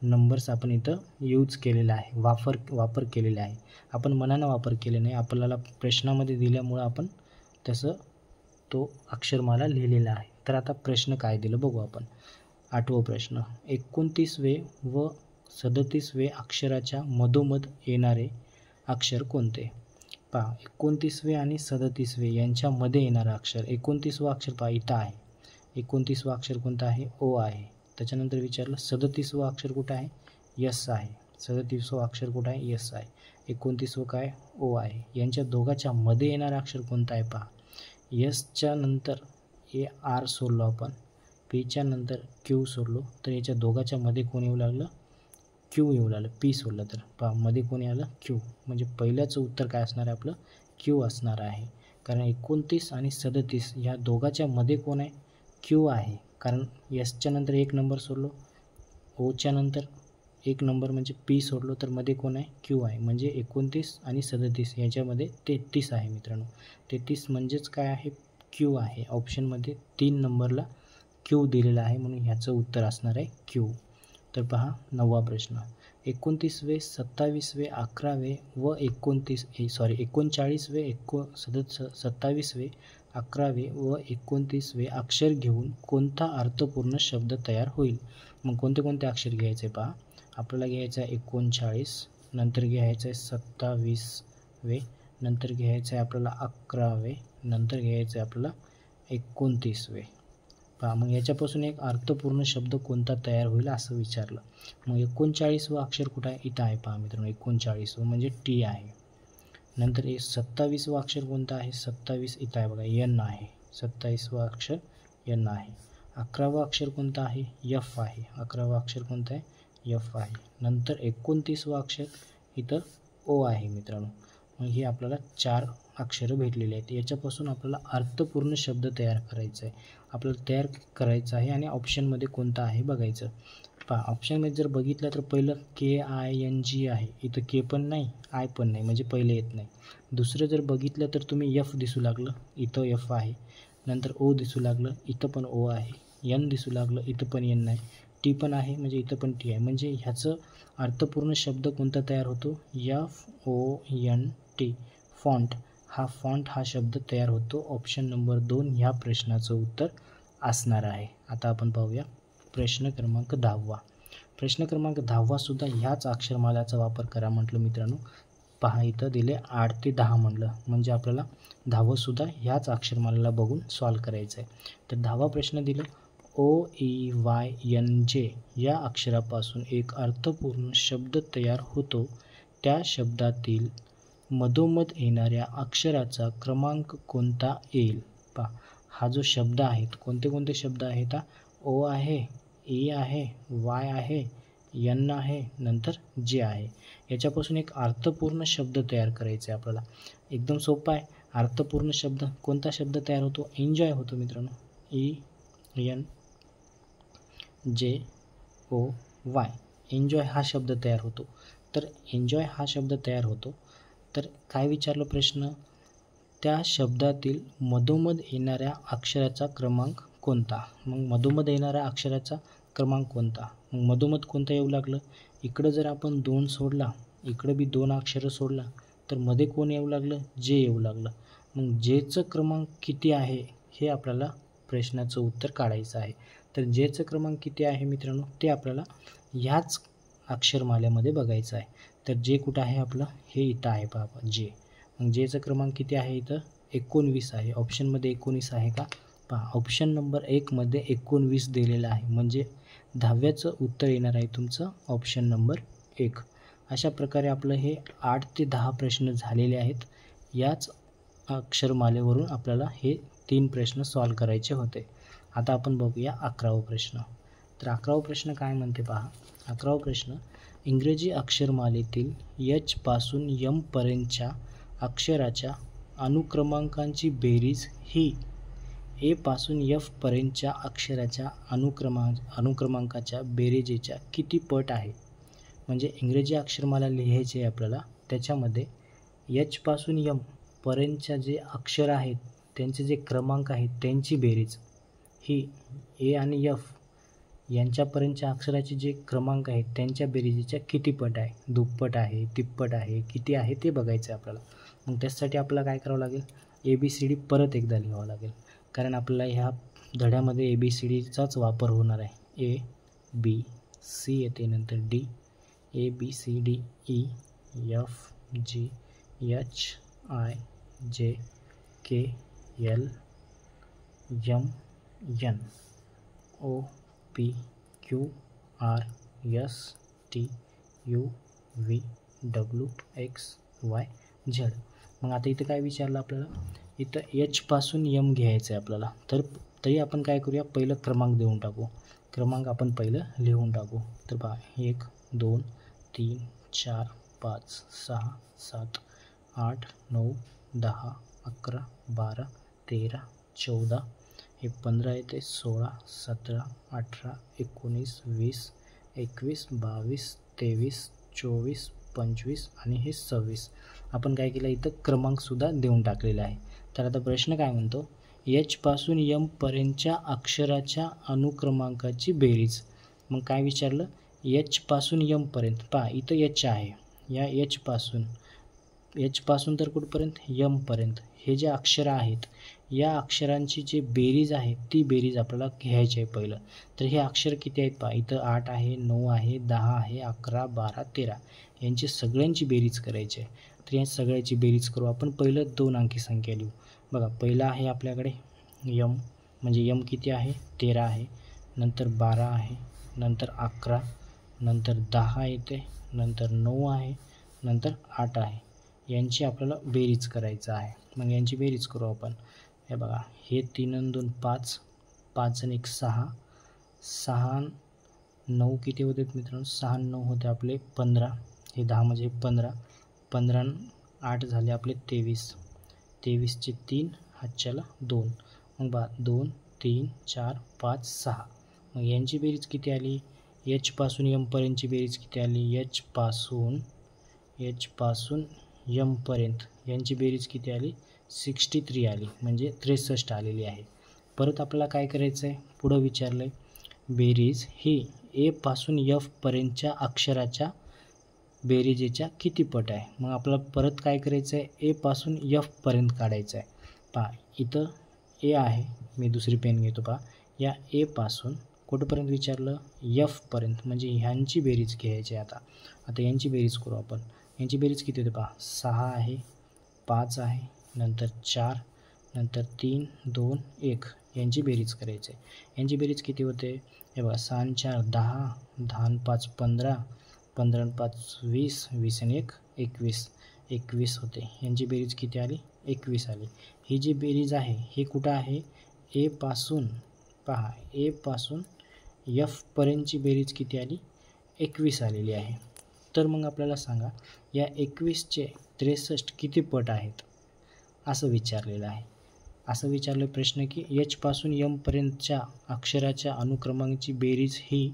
नंबर्स आपण इथं यूज केलेला आहे, वापर केलेला आहे. आपण मनानं वापर केले नाही. आपल्याला प्रश्नामध्ये दिल्यामुळं आपण तसं तो अक्षरमाला लिहिलेला आहे. तर आता प्रश्न काय दिलं बघू आपण. 8वा प्रश्न. 29वे व 37वे अक्षराच्या मधोमध येणारे अक्षर कोणते. पहा 29वे आणि 37वे यांच्यामध्ये येणारं अक्षर. 29वा अक्षर पहा इथं आहे. 29वा अक्षर कोणतं आहे, ओ आहे. त्याच्यानंतर विचारलं 37वा अक्षर कुठं आहे, यस आहे. 37वा अक्षर कुठं आहे, यस आहे. 29वा काय, ओ आहे. यांच्या दोघांच्या मध्ये येणारं अक्षर कोणतं आहे पहा. यसच्या नंतर ए आर सोडलो आपण, पीच्या नंतर क्यू सोडलो तर याच्या दोघांच्या मध्ये कोण येऊ लागलं, क्यू येऊ लागलं. पी सोडलं तर पहा मध्ये कोणी आलं, क्यू. म्हणजे पहिल्याचं उत्तर काय असणार आहे आपलं, क्यू असणार आहे. कारण 29 आणि 37 ह्या दोघांच्या मध्ये कोण आहे, क्यू आहे. कारण यसच्या नंतर 1 नंबर सोडलो, ओच्या नंतर 1 नंबर म्हणजे पी सोडलो तर मध्ये कोण आहे, क्यू आहे. म्हणजे 29 आणि 37 याच्यामध्ये 33 आहे मित्रांनो. 33 म्हणजेच काय आहे, क्यू आहे. ऑप्शनमध्ये 3 नंबरला क्यू दिलेला आहे म्हणून ह्याचं उत्तर असणार आहे क्यू. तर पहा 9वा प्रश्न. 29वे 27वे 11वे व 39वे 27वे 11वे व 29वे अक्षर घेऊन कोणता अर्थपूर्ण शब्द तयार होईल. मग कोणते कोणते अक्षर घ्यायचे पहा. आपल्याला घ्यायचं आहे 39, नंतर घ्यायचं आहे 27वे, नंतर घ्यायचं आहे आपल्याला 11वे, नंतर घ्यायचं आहे आपल्याला 29वे. पहा मग याच्यापासून एक अर्थपूर्ण शब्द कोणता तयार होईल असं विचारलं. मग 39वा अक्षर कुठं आहे, इथं आहे पहा मित्रांनो. 39व म्हणजे टी आहे. नंतर 27वं अक्षर कोणतं आहे? 27 इथं आहे बघा, एन आहे. 27वं अक्षर एन आहे. 11वं अक्षर कोणतं आहे? एफ आहे. 11वं अक्षर कोणतं आहे? एफ आहे. नंतर 29वं अक्षर इथं ओ आहे मित्रांनो. मग हे आपल्याला 4 अक्षरं भेटलेली आहेत. याच्यापासून आपल्याला अर्थपूर्ण शब्द तयार करायचा आहे. आपल्याला तयार करायचं आहे आणि ऑप्शनमध्ये कोणतं आहे बघायचं. पहा, ऑप्शनमध्ये जर बघितलं तर पहिलं KING आहे. इथं के पण नाही, आय पण नाही, म्हणजे पहिले येत नाही. दुसरं जर बघितलं तर तुम्ही एफ दिसू लागलं, इथं एफ आहे. नंतर ओ दिसू लागलं, इथं पण ओ आहे. एन दिसू लागलं, इथं पण एन नाही. टी पण आहे, म्हणजे इथं पण टी आहे. म्हणजे ह्याचं अर्थपूर्ण शब्द कोणता तयार होतो? FONT. फॉन्ट. हा शब्द तयार होतो. ऑप्शन नंबर 2 ह्या प्रश्नाचं उत्तर असणार आहे. आता आपण पाहूया प्रश्न क्रमांक 10. प्रश्न क्रमांक 10 सुद्धा ह्याच अक्षरमालाचा वापर करा म्हटलं मित्रांनो. पहा, इथं दिले 8 ते 10 म्हटलं, म्हणजे आपल्याला 10वं सुद्धा ह्याच अक्षरमालेला बघून सॉल्व करायचं आहे. तर 10वा प्रश्न दिलं, OEYNJ या अक्षरापासून एक अर्थपूर्ण शब्द तयार होतो. त्या शब्दातील मधोमध येणाऱ्या अक्षराचा क्रमांक कोणता येईल? पहा, हा जो शब्द आहेत, कोणते कोणते शब्द आहेत? ओ आहे, ई आहे, वाय आहे, एन आहे, नंतर जे आहे. याच्यापासून एक अर्थपूर्ण शब्द तयार करायचा आहे आपल्याला. एकदम सोपा आहे. अर्थपूर्ण शब्द कोणता शब्द तयार होतो? एन्जॉय होतो मित्रांनो. ENJOY. एन्जॉय हा शब्द तयार होतो. तर एन्जॉय हा शब्द तयार होतो. तर काय विचारलं प्रश्न? त्या शब्दातील मधोमध येणाऱ्या अक्षराचा क्रमांक कोणता? मग मधोमध येणाऱ्या अक्षराचा क्रमांक कोणता? मग मधोमध कोणतं येऊ लागलं? इकडं जर आपण 2 सोडला, इकडं बी 2 अक्षरं सोडला, तर मध्ये कोण येऊ लागलं? जे येऊ लागलं. मग जेचं क्रमांक किती आहे हे आपल्याला प्रश्नाचं उत्तर काढायचं आहे. तर जेचं क्रमांक किती आहे मित्रांनो, ते आपल्याला ह्याच अक्षरमालेमध्ये बघायचं आहे. तर जे कुठं आहे आपलं? हे इथं आहे पहा, जे. मग जेचं क्रमांक किती आहे? इथं 19 आहे. ऑप्शनमध्ये 19 आहे का? पहा, ऑप्शन नंबर 1 मध्ये 19 दिलेलं आहे, म्हणजे 10व्याचं उत्तर येणार आहे तुमचं ऑप्शन नंबर 1. अशा प्रकारे आपलं हे 8 ते 10 प्रश्न झालेले आहेत. याच अक्षरमालेवरून आपल्याला हे 3 प्रश्न सॉल्व करायचे होते. आता आपण बघूया 11वा प्रश्न. तर 11वा प्रश्न काय म्हणते पहा. 11वा प्रश्न, इंग्रजी अक्षरमालेतील H पासून M पर्यंतच्या अक्षराच्या अनुक्रमांकांची बेरीज ही ए पासून F पर्यंतच्या अक्षराच्या अनुक्रमांकाच्या बेरीजेच्या किती पट आहे? म्हणजे इंग्रजी अक्षरमाला लिहायचे आहे आपल्याला, त्याच्यामध्ये H पासून M पर्यंतच्या जे अक्षर आहेत, त्यांचे जे क्रमांक आहेत, त्यांची बेरीज ही ए आणि F यांच्यापर्यंतच्या अक्षराचे जे क्रमांक आहेत त्यांच्या बेरीजेच्या किती पट आहे? दुप्पट आहे, तिप्पट आहे, किती आहे ते बघायचं आहे आपल्याला. मग त्यासाठी आपल्याला काय करावं लागेल? ABCD परत एकदा लिहावं लागेल, कारण आपल्याला ह्या धड्यामध्ये ABCDचाच वापर होणार आहे. ABC येते, नंतर D, ABCD, E, F, G, H, I, J, K, L, M, N, O, P, Q, R, S, T, U, V, W, X, Y, Z. मग आता इथं काय विचारलं आपल्याला? इथं H पासून M घ्यायचं आहे आपल्याला. तर तरी आपण काय करूया, पहिलं क्रमांक देऊन टाकू. क्रमांक आपण पहिलं लिहून टाकू. तर पहा, 1, 2, 3, 4, 5, 6, 7, 8, 9, 10, 11, 12, 13, 14, हे 15 येते, 16, 17, 18, 19, 20, 21, 22, 23, 24, 25 आणि हे 26. आपण काय केलं, इथं क्रमांकसुद्धा देऊन टाकलेला आहे. तर आता प्रश्न काय म्हणतो? H पासून M पर्यंतच्या अक्षराच्या अनुक्रमांकाची बेरीज. मग काय विचारलं? H पासून M पर्यंत. पहा, इथं H आहे. या H पासून तर कुठपर्यंत? M पर्यंत. हे जे अक्षरं आहेत, या अक्षरांची जी बेरीज आहे ती बेरीज आपल्याला घ्यायची आहे पहिलं. तर हे अक्षर किती आहेत पहा, इथं 8 आहे, 9 आहे, 10 आहे, 11, 12, 13 यांची सगळ्यांची बेरीज करायची आहे. तर या सगळ्याची बेरीज करू आपण. पहिलं 2 अंकी संख्या लिहू. बघा, पहिला आहे आपल्याकडे M, म्हणजे M किती आहे? 13 आहे, नंतर 12 आहे, नंतर 11, नंतर 10 येते, नंतर 9 आहे, नंतर 8 आहे. यांची आपल्याला बेरीज करायचं आहे. मग यांची बेरीज करू आपण. हे बघा, हे 3 आणि 2 5, 5 आणि 1 6, 6 9 किती होते मित्रांनो? 6 9 होते आपले 15. हे 10 म्हणजे 15, 15 8 झाले आपले 23, 23चे 3 हातच्याला 2. मग बा 2 3 4 5 6. मग यांची बेरीज किती आली? एच पासून एम पर्यंतची बेरीज किती आली? एच पासून एम पर्यंत यांची बेरीज किती आली? 63 आली, म्हणजे 63 आलेली आहे. परत आपल्याला काय करायचं आहे? पुढं विचारलं आहे बेरीज ही ए पासून एफ पर्यंतच्या अक्षराच्या बेरीजेच्या किती पट आहे. मग आपल्याला परत काय करायचं आहे? ए पासून एफ पर्यंत काढायचं आहे. पहा, इथं ए आहे, मी दुसरी पेन घेतो. पहा, या ए पासून कुठंपर्यंत विचारलं? एफ पर्यंत, म्हणजे ह्यांची बेरीज घ्यायची आहे. आता यांची बेरीज करू आपण. यांची बेरीज किती होते? पहा, 6 आहे, 5 आहे, नंतर 4, नंतर 3 2 1. यांची बेरीज करायची आहे. यांची बेरीज किती होते? हे बघा, 6 आणि 4 10, 10 आणि 5 15, 15 आणि 5 20, 20 आणि 1 21, 21 होते. यांची बेरीज किती आली? 21 आली. ही जी बेरीज आहे ही कुठं आहे? ए पासून, पहा, ए पासून एफ पर्यंतची बेरीज किती आली? 21 आलेली आहे. तर मग आपल्याला सांगा, या 21चे 63 किती पट आहेत असं विचारलेलं आहे. असं विचारलं प्रश्न की एच पासून एम पर्यंतच्या अक्षराच्या अनुक्रमांकाची बेरीज ही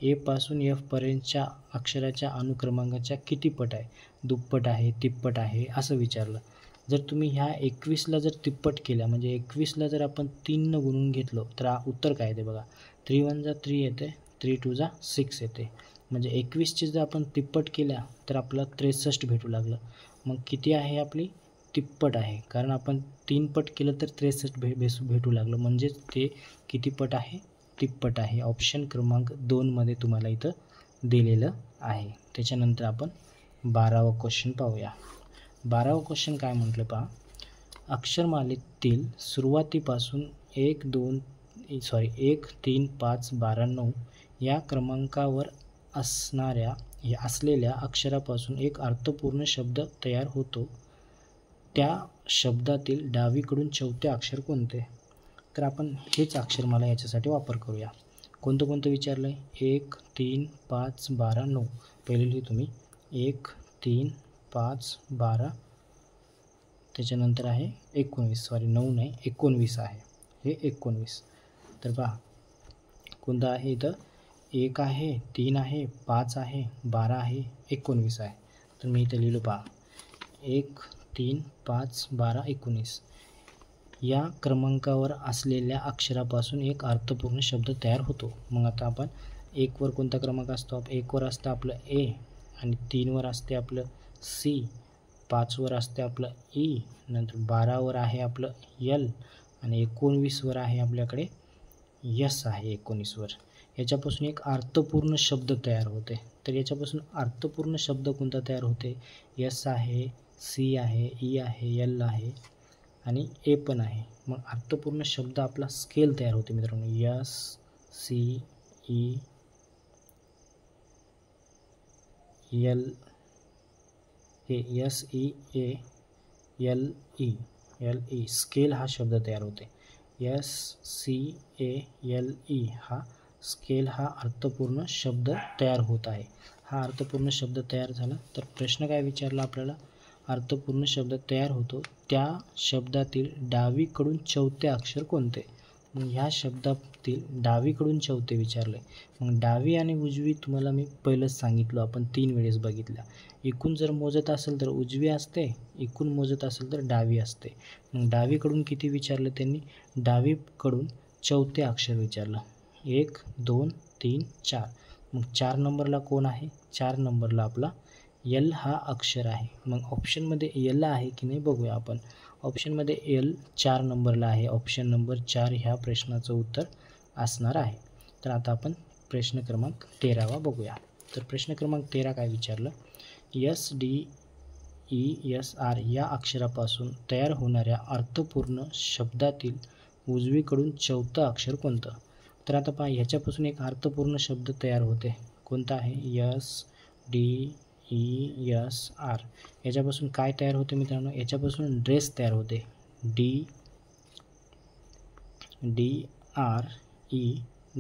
ए पासून एफ पर्यंतच्या अक्षराच्या अनुक्रमांकाच्या किती पट आहे? दुप्पट आहे, तिप्पट आहे, असं विचारलं. जर तुम्ही ह्या 21ला जर तिप्पट केल्या, म्हणजे 21ला जर आपण 3 गुणून घेतलो तर उत्तर काय येते बघा? 3 1 जा 3 येते, 3 2 जा 6 येते. म्हणजे 21ची जर आपण तिप्पट केल्या तर आपल्याला 63 भेटू लागलं. मग किती आहे आपली? तिप्पट आहे, कारण आपण 3 पट केलं तर 63 भेटू लागलं, म्हणजेच ते किती पट आहे? तिप्पट आहे. ऑप्शन क्रमांक 2 मध्ये तुम्हाला इथं दिलेलं आहे. त्याच्यानंतर आपण 12वा क्वेश्चन पाहूया. 12वा क्वेश्चन काय म्हटलं पहा, अक्षरमालेतील सुरुवातीपासून 1 3 5 12 9 या क्रमांकावर असलेल्या अक्षरापासून एक अर्थपूर्ण शब्द तयार होतो. त्या शब्दातील डावीकडून चौथे अक्षर कोणते? तर आपण हेच अक्षरमाला याच्यासाठी वापर करूया. कोणतं विचारलं आहे? 1 3 5 12 9. पहिले लिहू तुम्ही 1 3 5 12, त्याच्यानंतर आहे 19, 9 नाही 19 आहे, हे 19. तर पहा, कोणतं आहे इथं? 1 आहे, 3 आहे, 5 आहे, 12 आहे, 19 आहे. तर मी इथं लिहिलो पहा, 1 3 5 12 19 या क्रमांकावर असलेल्या अक्षरापासून एक अर्थपूर्ण शब्द तयार होतो. मग आता आपण 1 वर कोणता क्रमांक असतो? 1 वर असतं आपलं ए, आणि 3 वर असते आपलं सी, 5 वर असते आपलं ई, नंतर 12 वर आहे आपलं यल, आणि 19 वर आहे आपल्याकडे यस आहे. 19 वर याच्यापासून एक अर्थपूर्ण शब्द तयार होते. तर याच्यापासून अर्थपूर्ण शब्द कोणता तयार होते? यस आहे, सी आहे, ई आहे, यल आहे, आणि ए पण आहे. मग अर्थपूर्ण शब्द आपला स्केल तयार होते मित्रांनो. यस सी ई यल, हे यस ई ए यल ई स्केल हा शब्द तयार होते. यस सी ए यल ई हा स्केल हा अर्थपूर्ण शब्द तयार होत आहे. हा अर्थपूर्ण शब्द तयार झाला तर प्रश्न काय विचारला आपल्याला? अर्थपूर्ण शब्द तयार होतो त्या शब्दातील डावीकडून चौथे अक्षर कोणते? मग ह्या शब्दातील डावीकडून चौथे विचारले. मग डावी आणि उजवी तुम्हाला मी पहिलंच सांगितलं, आपण 3 वेळेस बघितल्या. एकूण जर मोजत असेल तर उजवी असते, एकूण मोजत असेल तर डावी असते. मग डावीकडून किती विचारलं त्यांनी? डावीकडून चौथे अक्षर विचारलं. 1 2 3 4. मग 4 नंबरला कोण आहे? 4 नंबरला आपला यल हा अक्षर आहे. मग ऑप्शनमध्ये यल आहे की नाही बघूया आपण. ऑप्शनमध्ये यल 4 नंबरला आहे. ऑप्शन नंबर 4 ह्या प्रश्नाचं उत्तर असणार आहे. तर आता आपण प्रश्न क्रमांक 13वा बघूया. तर प्रश्न क्रमांक 13 काय विचारलं? S D E S R या अक्षरापासून तयार होणाऱ्या अर्थपूर्ण शब्दातील उजवीकडून चौथं अक्षर कोणतं? तर आता पहा, ह्याच्यापासून एक अर्थपूर्ण शब्द तयार होते. कोणता आहे? S D ESR. याच्यापासून काय तयार होते मित्रांनो? याच्यापासून ड्रेस तयार होते.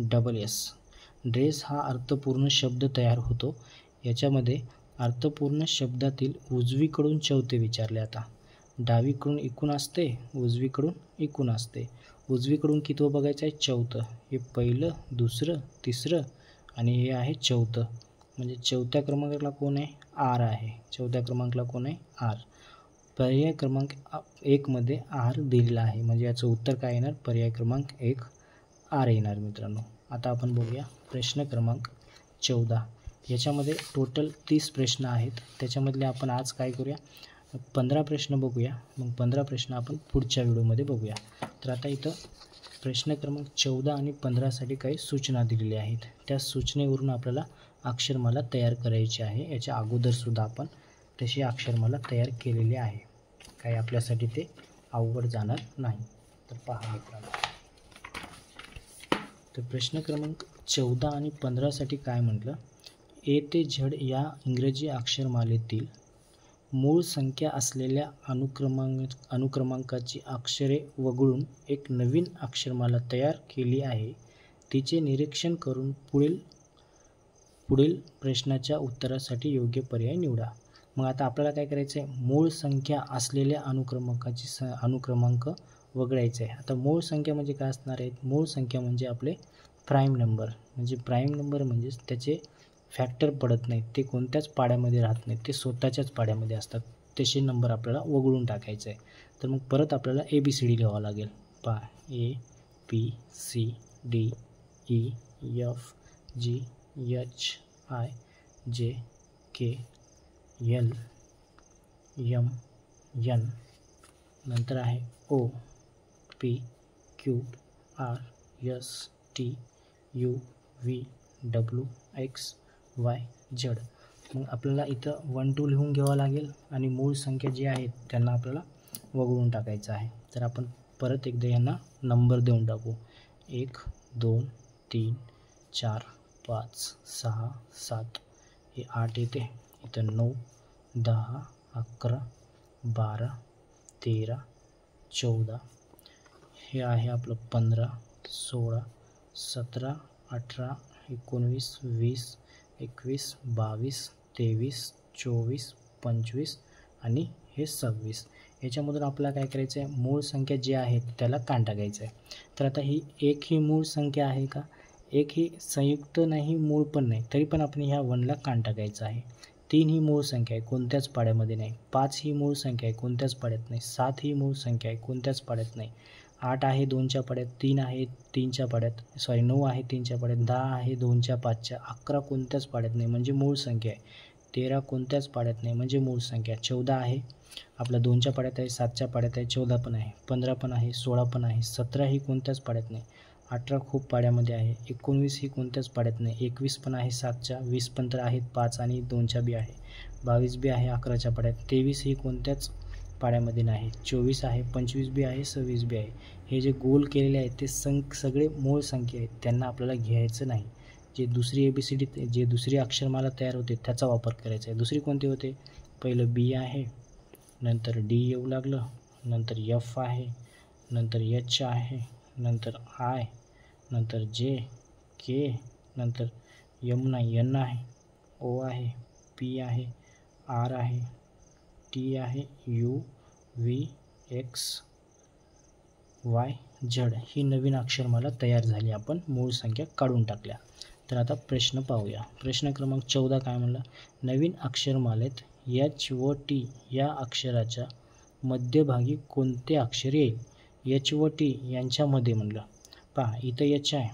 DRESS. ड्रेस हा अर्थपूर्ण शब्द तयार होतो. याच्यामध्ये अर्थपूर्ण शब्दातील उजवीकडून चौथे विचारले. आता डावीकडून एकूण असते, उजवीकडून एकूण असते. उजवीकडून कितवं बघायचं आहे? चौथं. हे पहिलं, दुसरं, तिसरं आणि हे आहे चौथं. म्हणजे चौथ्या क्रमांकाला कोण आहे? आर आहे. चौथ्या क्रमांकाला कोण आहे? आर. पर्याय क्रमांक 1 मध्ये आर दिलेला आहे. म्हणजे याचं उत्तर काय येणार? पर्याय क्रमांक 1 आर येणार मित्रांनो. आता आपण बघूया प्रश्न क्रमांक 14. याच्यामध्ये टोटल 30 प्रश्न आहेत. त्याच्यामधले आपण आज काय करूया? 15 प्रश्न बघूया. मग 15 प्रश्न आपण पुढच्या व्हिडिओमध्ये बघूया. तर आता इथं प्रश्न क्रमांक 14 आणि 15साठी काही सूचना दिलेल्या आहेत. त्या सूचनेवरून आपल्याला अक्षरमाला तयार करायची आहे. याच्या अगोदरसुद्धा आपण तशी अक्षरमाला तयार केलेली आहे. काही आपल्यासाठी ते अवघड जाणार नाही. तर पहा मित्रांनो, तर प्रश्न क्रमांक 14 आणि 15साठी काय म्हटलं? ए ते झेड या इंग्रजी अक्षरमालेतील मूळ संख्या असलेल्या अनुक्रमांकाची अक्षरे वगळून एक नवीन अक्षरमाला तयार केली आहे. तिचे निरीक्षण करून पुढील प्रश्नाच्या उत्तरासाठी योग्य पर्याय निवडा. मग आता आपल्याला काय करायचं आहे? मूळ संख्या असलेल्या अनुक्रमांक वगळायचे आहे. आता मूळ संख्या म्हणजे काय असणार आहेत? मूळ संख्या म्हणजे आपले प्राईम नंबर. म्हणजे प्राईम नंबर म्हणजेच त्याचे फॅक्टर पडत नाहीत, ते कोणत्याच पाड्यामध्ये राहत नाहीत, ते स्वतःच्याच पाड्यामध्ये असतात. तसे नंबर आपल्याला वगळून टाकायचे आहे. तर मग परत आपल्याला ABCD लिहावं लागेल. पहा, ABCDEFGHIJKLMN, नंतर आहे OPQRSTUVWXYZ. मग आपल्याला इथं 1 2 लिहून घ्यावं लागेल आणि मूळ संख्या जी आहेत त्यांना आपल्याला वगळून टाकायचं आहे. तर आपण परत एकदा यांना नंबर देऊन टाकू. 1 2 3 4 5 6 7, हे 8 येते. इथं 9 10 11 12 13 14, हे आहे आपलं 15 16 17 18 19 20 21 22 23 24 25 आणि हे 26. याच्यामधून आपल्याला काय करायचं आहे? मूळ संख्या जी आहेत त्याला काढून टाकायचं आहे. तर आता ही 1 ही मूळ संख्या आहे का? 1 ही संयुक्त नाही, मूळ पण नाही, तरी पण आपण ह्या 1ला काढून टाकायचं आहे. 3 ही मूळ संख्या आहे, कोणत्याच पाड्यामध्ये नाही. 5 ही मूळ संख्या आहे, कोणत्याच पाड्यात नाही. 7 ही मूळ संख्या आहे, कोणत्याच पाड्यात नाही. 8 आहे 2च्या पाड्यात, 3 आहे 3च्या पाड्यात, 9 आहे 3च्या पाड्यात, 10 आहे 2च्या 5च्या, 11 कोणत्याच पाड्यात नाही म्हणजे मूळ संख्या आहे. 13 कोणत्याच पाड्यात नाही म्हणजे मूळ संख्या. 14 आहे आपल्या 2च्या पाड्यात आहे, 7च्या पाड्यात आहे, 14 पण आहे, 15 पण आहे, 16 पण आहे, 17 ही कोणत्याच पाड्यात नाही, 18 खूप पाड्यामध्ये आहे, 19 ही कोणत्याच पाड्यात नाही, 21 पण आहे 7च्या, 20 पण तर आहेत 5 आणि 2च्या बी आहे, 22 बी आहे 11च्या पाड्यात, 23 ही कोणत्याच पाड्यामध्ये नाही, 24 आहे, 25 बी आहे, 26 बी आहे. हे जे गोल केलेले आहेत ते सगळे मूळ संख्या आहेत, त्यांना आपल्याला घ्यायचं नाही. जे दुसरी ABCD जे दुसरी अक्षरमाला तयार होते त्याचा वापर करायचा आहे. दुसरी कोणती होते? पहिलं B आहे, नंतर D येऊ लागलं, नंतर F आहे, नंतर H आहे, नंतर I, नंतर J, K, नंतर M नाही N आहे, O आहे, P आहे, R आहे, T आहे, U, V, X, Y, Z. ही नवीन अक्षरमाला तयार झाली. आपण मूळ संख्या काढून टाकल्या. तर आता प्रश्न पाहूया. प्रश्न क्रमांक 14 काय म्हणला? नवीन अक्षरमालेत H व T या अक्षराच्या मध्यभागी कोणते अक्षर येईल? H व T यांच्यामध्ये म्हणलं. पहा, इथं H आहे,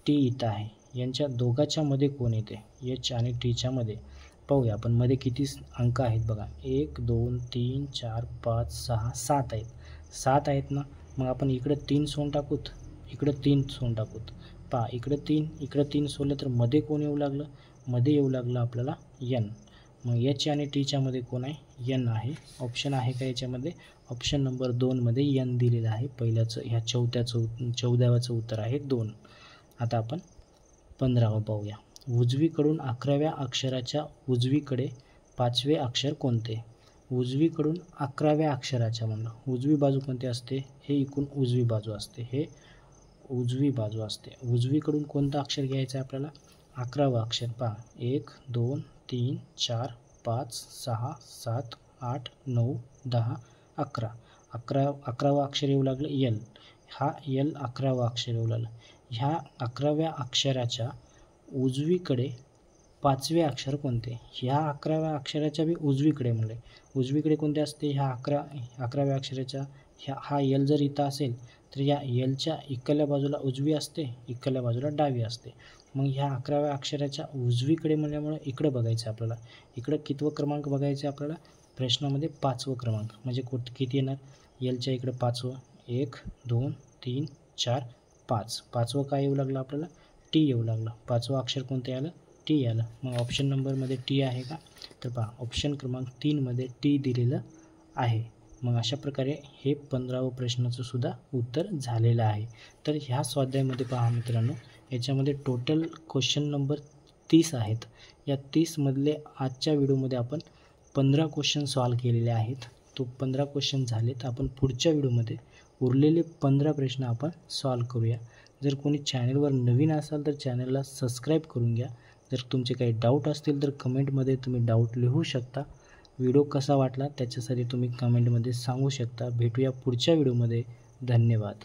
T इथं आहे, यांच्या दोघाच्या मध्ये कोण येते? H आणि Tच्या मध्ये. पाहूया आपण मध्ये किती अंक आहेत बघा. 1 2 3 4 5 6 7 आहेत. 7 आहेत ना, मग आपण इकडे 3 सोडून टाकूत, इकडे 3 सोडून टाकूत. पहा, इकडे 3 सोडलं तर मध्ये कोण येऊ लागलं? मध्ये येऊ लागलं आपल्याला N. मग H आणि Tच्या मध्ये कोण आहे? N आहे. ऑप्शन आहे का याच्यामध्ये? ऑप्शन नंबर 2 मध्ये N दिलेलं आहे. पहिल्याचं ह्या 14व्याचं उत्तर आहे 2. आता आपण 15वं पाहूया. उजवीकडून 11व्या अक्षराच्या उजवीकडे 5वे अक्षर कोणते? उजवीकडून 11व्या अक्षराच्या म्हणलं, उजवी बाजू कोणती असते? हे इकडून उजवी बाजू असते, हे उजवी बाजू असते. उजवीकडून कोणतं अक्षर घ्यायचं आहे आपल्याला? 11वं अक्षर. पहा 1 2 3 4 5 6 7 8 9 10 11. 11वं अक्षर येऊ लागलं यल. हा यल 11वं अक्षर येऊ लागलं. ह्या 11व्या अक्षराच्या उजवीकडे 5वे अक्षर कोणते? ह्या 11व्या अक्षराच्या बी उजवीकडे म्हणले. उजवीकडे कोणते असते? ह्या 11व्या अक्षराच्या हा यल जर इथं असेल तर या यलच्या इकडल्या बाजूला उजवी असते, इकडल्या बाजूला डावी असते. मग ह्या 11व्या अक्षराच्या उजवीकडे म्हणल्यामुळे इकडं बघायचं आपल्याला. इकडं कितवं क्रमांक बघायचं आहे आपल्याला? प्रश्नामध्ये 5वं क्रमांक. म्हणजे किती येणार? यलच्या इकडं 5वं. 1 2 3 4 5. 5वं काय येऊ लागलं आपल्याला? टी येऊ लागलं. 5वं अक्षर कोणतं आलं? टी आलं. मग ऑप्शन नंबरमध्ये टी आहे का? तर पहा ऑप्शन क्रमांक 3मध्ये टी दिलेलं आहे. मग अशा प्रकारे हे 15वं प्रश्नाचं सुद्धा उत्तर झालेलं आहे. तर ह्या स्वाध्यायामध्ये पहा मित्रांनो, याच्यामध्ये टोटल क्वेश्चन नंबर 30 आहेत. या 30मधले आजच्या व्हिडिओमध्ये आपण 15 क्वेश्चन सॉल्व केलेले आहेत. तो 15 क्वेश्चन झालेत. आपण पुढच्या व्हिडिओमध्ये उरलेले 15 प्रश्न आपण सॉल्व करूया. जर कोणी चॅनलवर नवीन असाल तर चॅनलला सबस्क्राईब करून घ्या. जर तुमचे काही डाऊट असतील तर कमेंटमध्ये तुम्ही डाऊट लिहू शकता. व्हिडिओ कसा वाटला त्याच्यासाठी तुम्ही कमेंटमध्ये सांगू शकता. भेटूया पुढच्या व्हिडिओमध्ये. धन्यवाद.